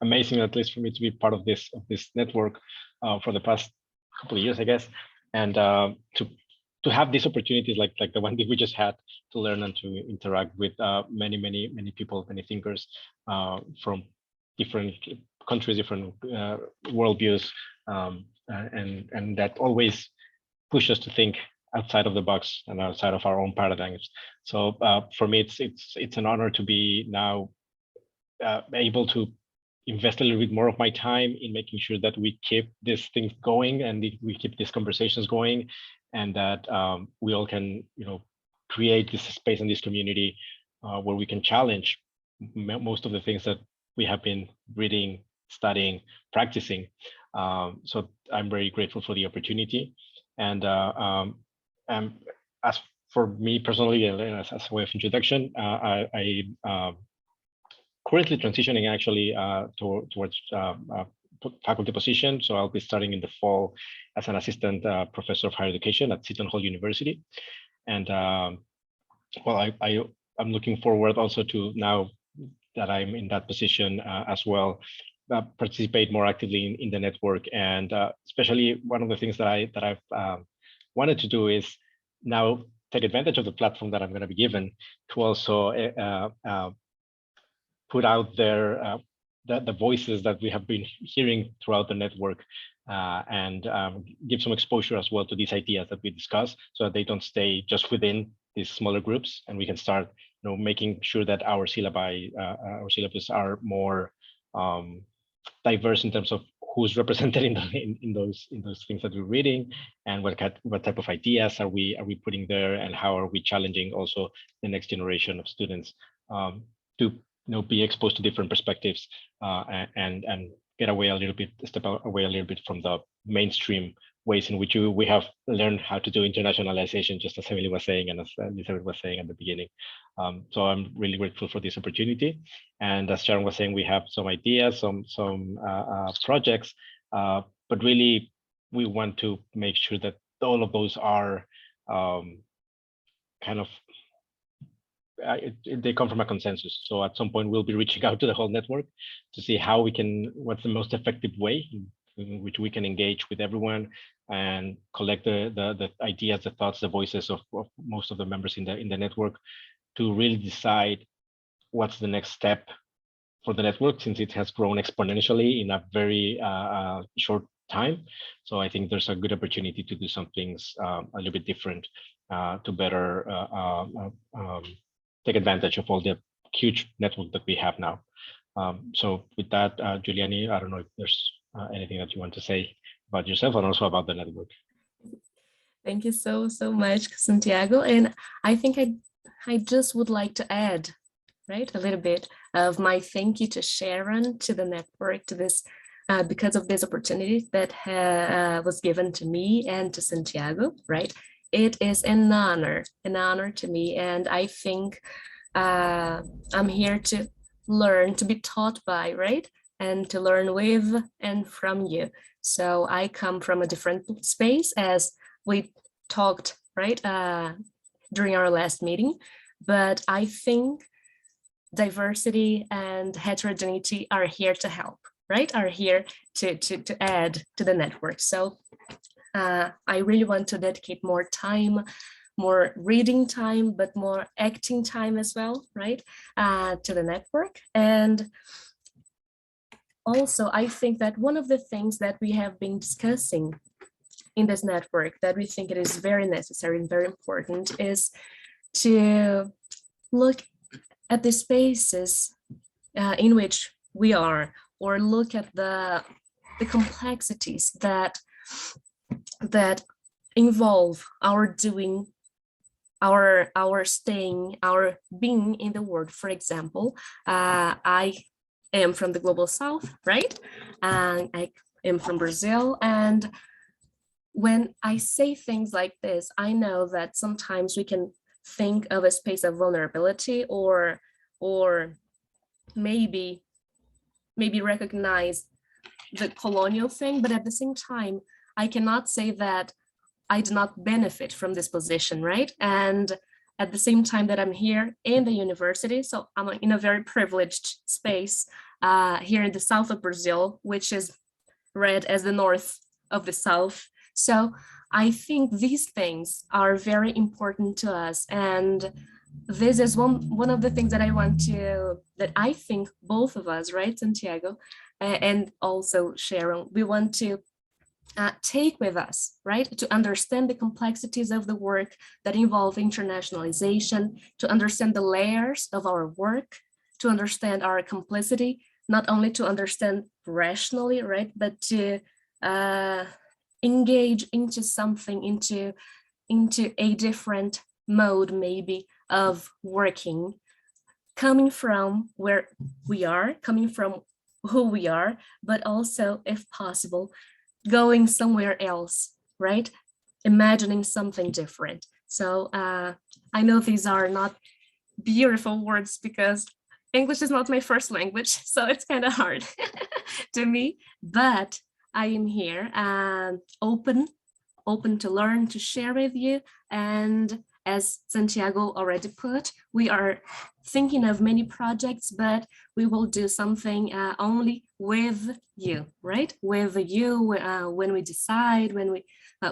amazing, at least for me, to be part of this network for the past couple of years, I guess, and to have these opportunities like the one that we just had, to learn and to interact with many people, many thinkers from different countries, different worldviews, and that always push us to think outside of the box and outside of our own paradigms. So for me, it's an honor to be now able to invest a little bit more of my time in making sure that we keep these things going and we keep these conversations going, and that we all can, create this space and this community where we can challenge most of the things that we have been reading, studying, practicing. So I'm very grateful for the opportunity. And as for me personally, as a way of introduction, I currently transitioning actually towards faculty position. So I'll be starting in the fall as an assistant professor of higher education at Seton Hall University. And well, I'm looking forward also to, now that I'm in that position as well, participate more actively in the network. And especially one of the things that I've wanted to do is now take advantage of the platform that I'm going to be given to also put out there the voices that we have been hearing throughout the network, and give some exposure as well to these ideas that we discuss, so that they don't stay just within these smaller groups, and we can start, making sure that our syllabus are more diverse in terms of who's represented in those things that we're reading, and what type of ideas are we putting there, and how are we challenging also the next generation of students to be exposed to different perspectives, and get away a little bit, step away a little bit from the mainstream ways in which we have learned how to do internationalization, just as Emily was saying, and as Elizabeth was saying at the beginning. So I'm really grateful for this opportunity. And as Sharon was saying, we have some ideas, some projects, but really we want to make sure that all of those are kind of, they come from a consensus. So at some point we'll be reaching out to the whole network to see how we can, what's the most effective way in which we can engage with everyone and collect the ideas, the thoughts, the voices of most of the members in the network, to really decide what's the next step for the network, since it has grown exponentially in a very short time. So I think there's a good opportunity to do some things a little bit different, to better take advantage of all the huge network that we have now. So with that, Giuliani, I don't know if there's anything that you want to say about yourself and also about the network. Thank you so much, Santiago. And I think I just would like to add, right, a little bit of my thank you to Sharon, to the network, to this, because of this opportunity that was given to me and to Santiago, right? It is an honor to me. And I think I'm here to learn, to be taught by, right? And to learn with and from you. So I come from a different space, as we talked, right, during our last meeting. But I think diversity and heterogeneity are here to help, right? Are here to add to the network. So I really want to dedicate more time, more reading time, but more acting time as well, right, to the network. And also, I think that one of the things that we have been discussing in this network that we think it is very necessary and very important is to look at the spaces in which we are, or look at the complexities that involve our doing, our staying, our being in the world. For example, I am from the global south, right? And I am from Brazil. And when I say things like this, I know that sometimes we can think of a space of vulnerability, or maybe recognize the colonial thing, but at the same time, I cannot say that I do not benefit from this position, right? And at the same time that I'm here in the university, so I'm in a very privileged space here in the south of Brazil, which is read as the north of the south. So I think these things are very important to us. And this is one of the things that that I think both of us, right, Santiago, and also Sharon, we want to take with us, right, to understand the complexities of the work that involve internationalization, to understand the layers of our work, to understand our complicity, not only to understand rationally, right, but to engage into something, into a different mode maybe of working, coming from where we are, coming from who we are, but also, if possible, going somewhere else, right? Imagining something different. So I know these are not beautiful words because English is not my first language, so it's kind of hard to me, but I am here open to learn, to share with you. And as Santiago already put, we are thinking of many projects, but we will do something only with you, right? With you when we decide,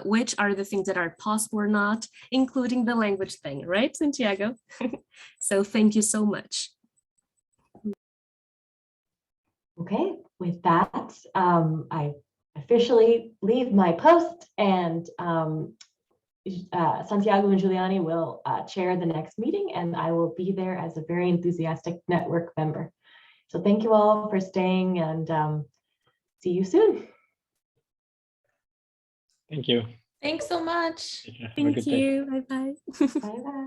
which are the things that are possible or not, including the language thing, right, Santiago? So thank you so much. Okay, with that, I officially leave my post, and Santiago and Giuliani will chair the next meeting, and I will be there as a very enthusiastic network member. So thank you all for staying, and see you soon. Thank you. Thanks so much. Have a Thank good day. you. Bye-bye. Bye bye.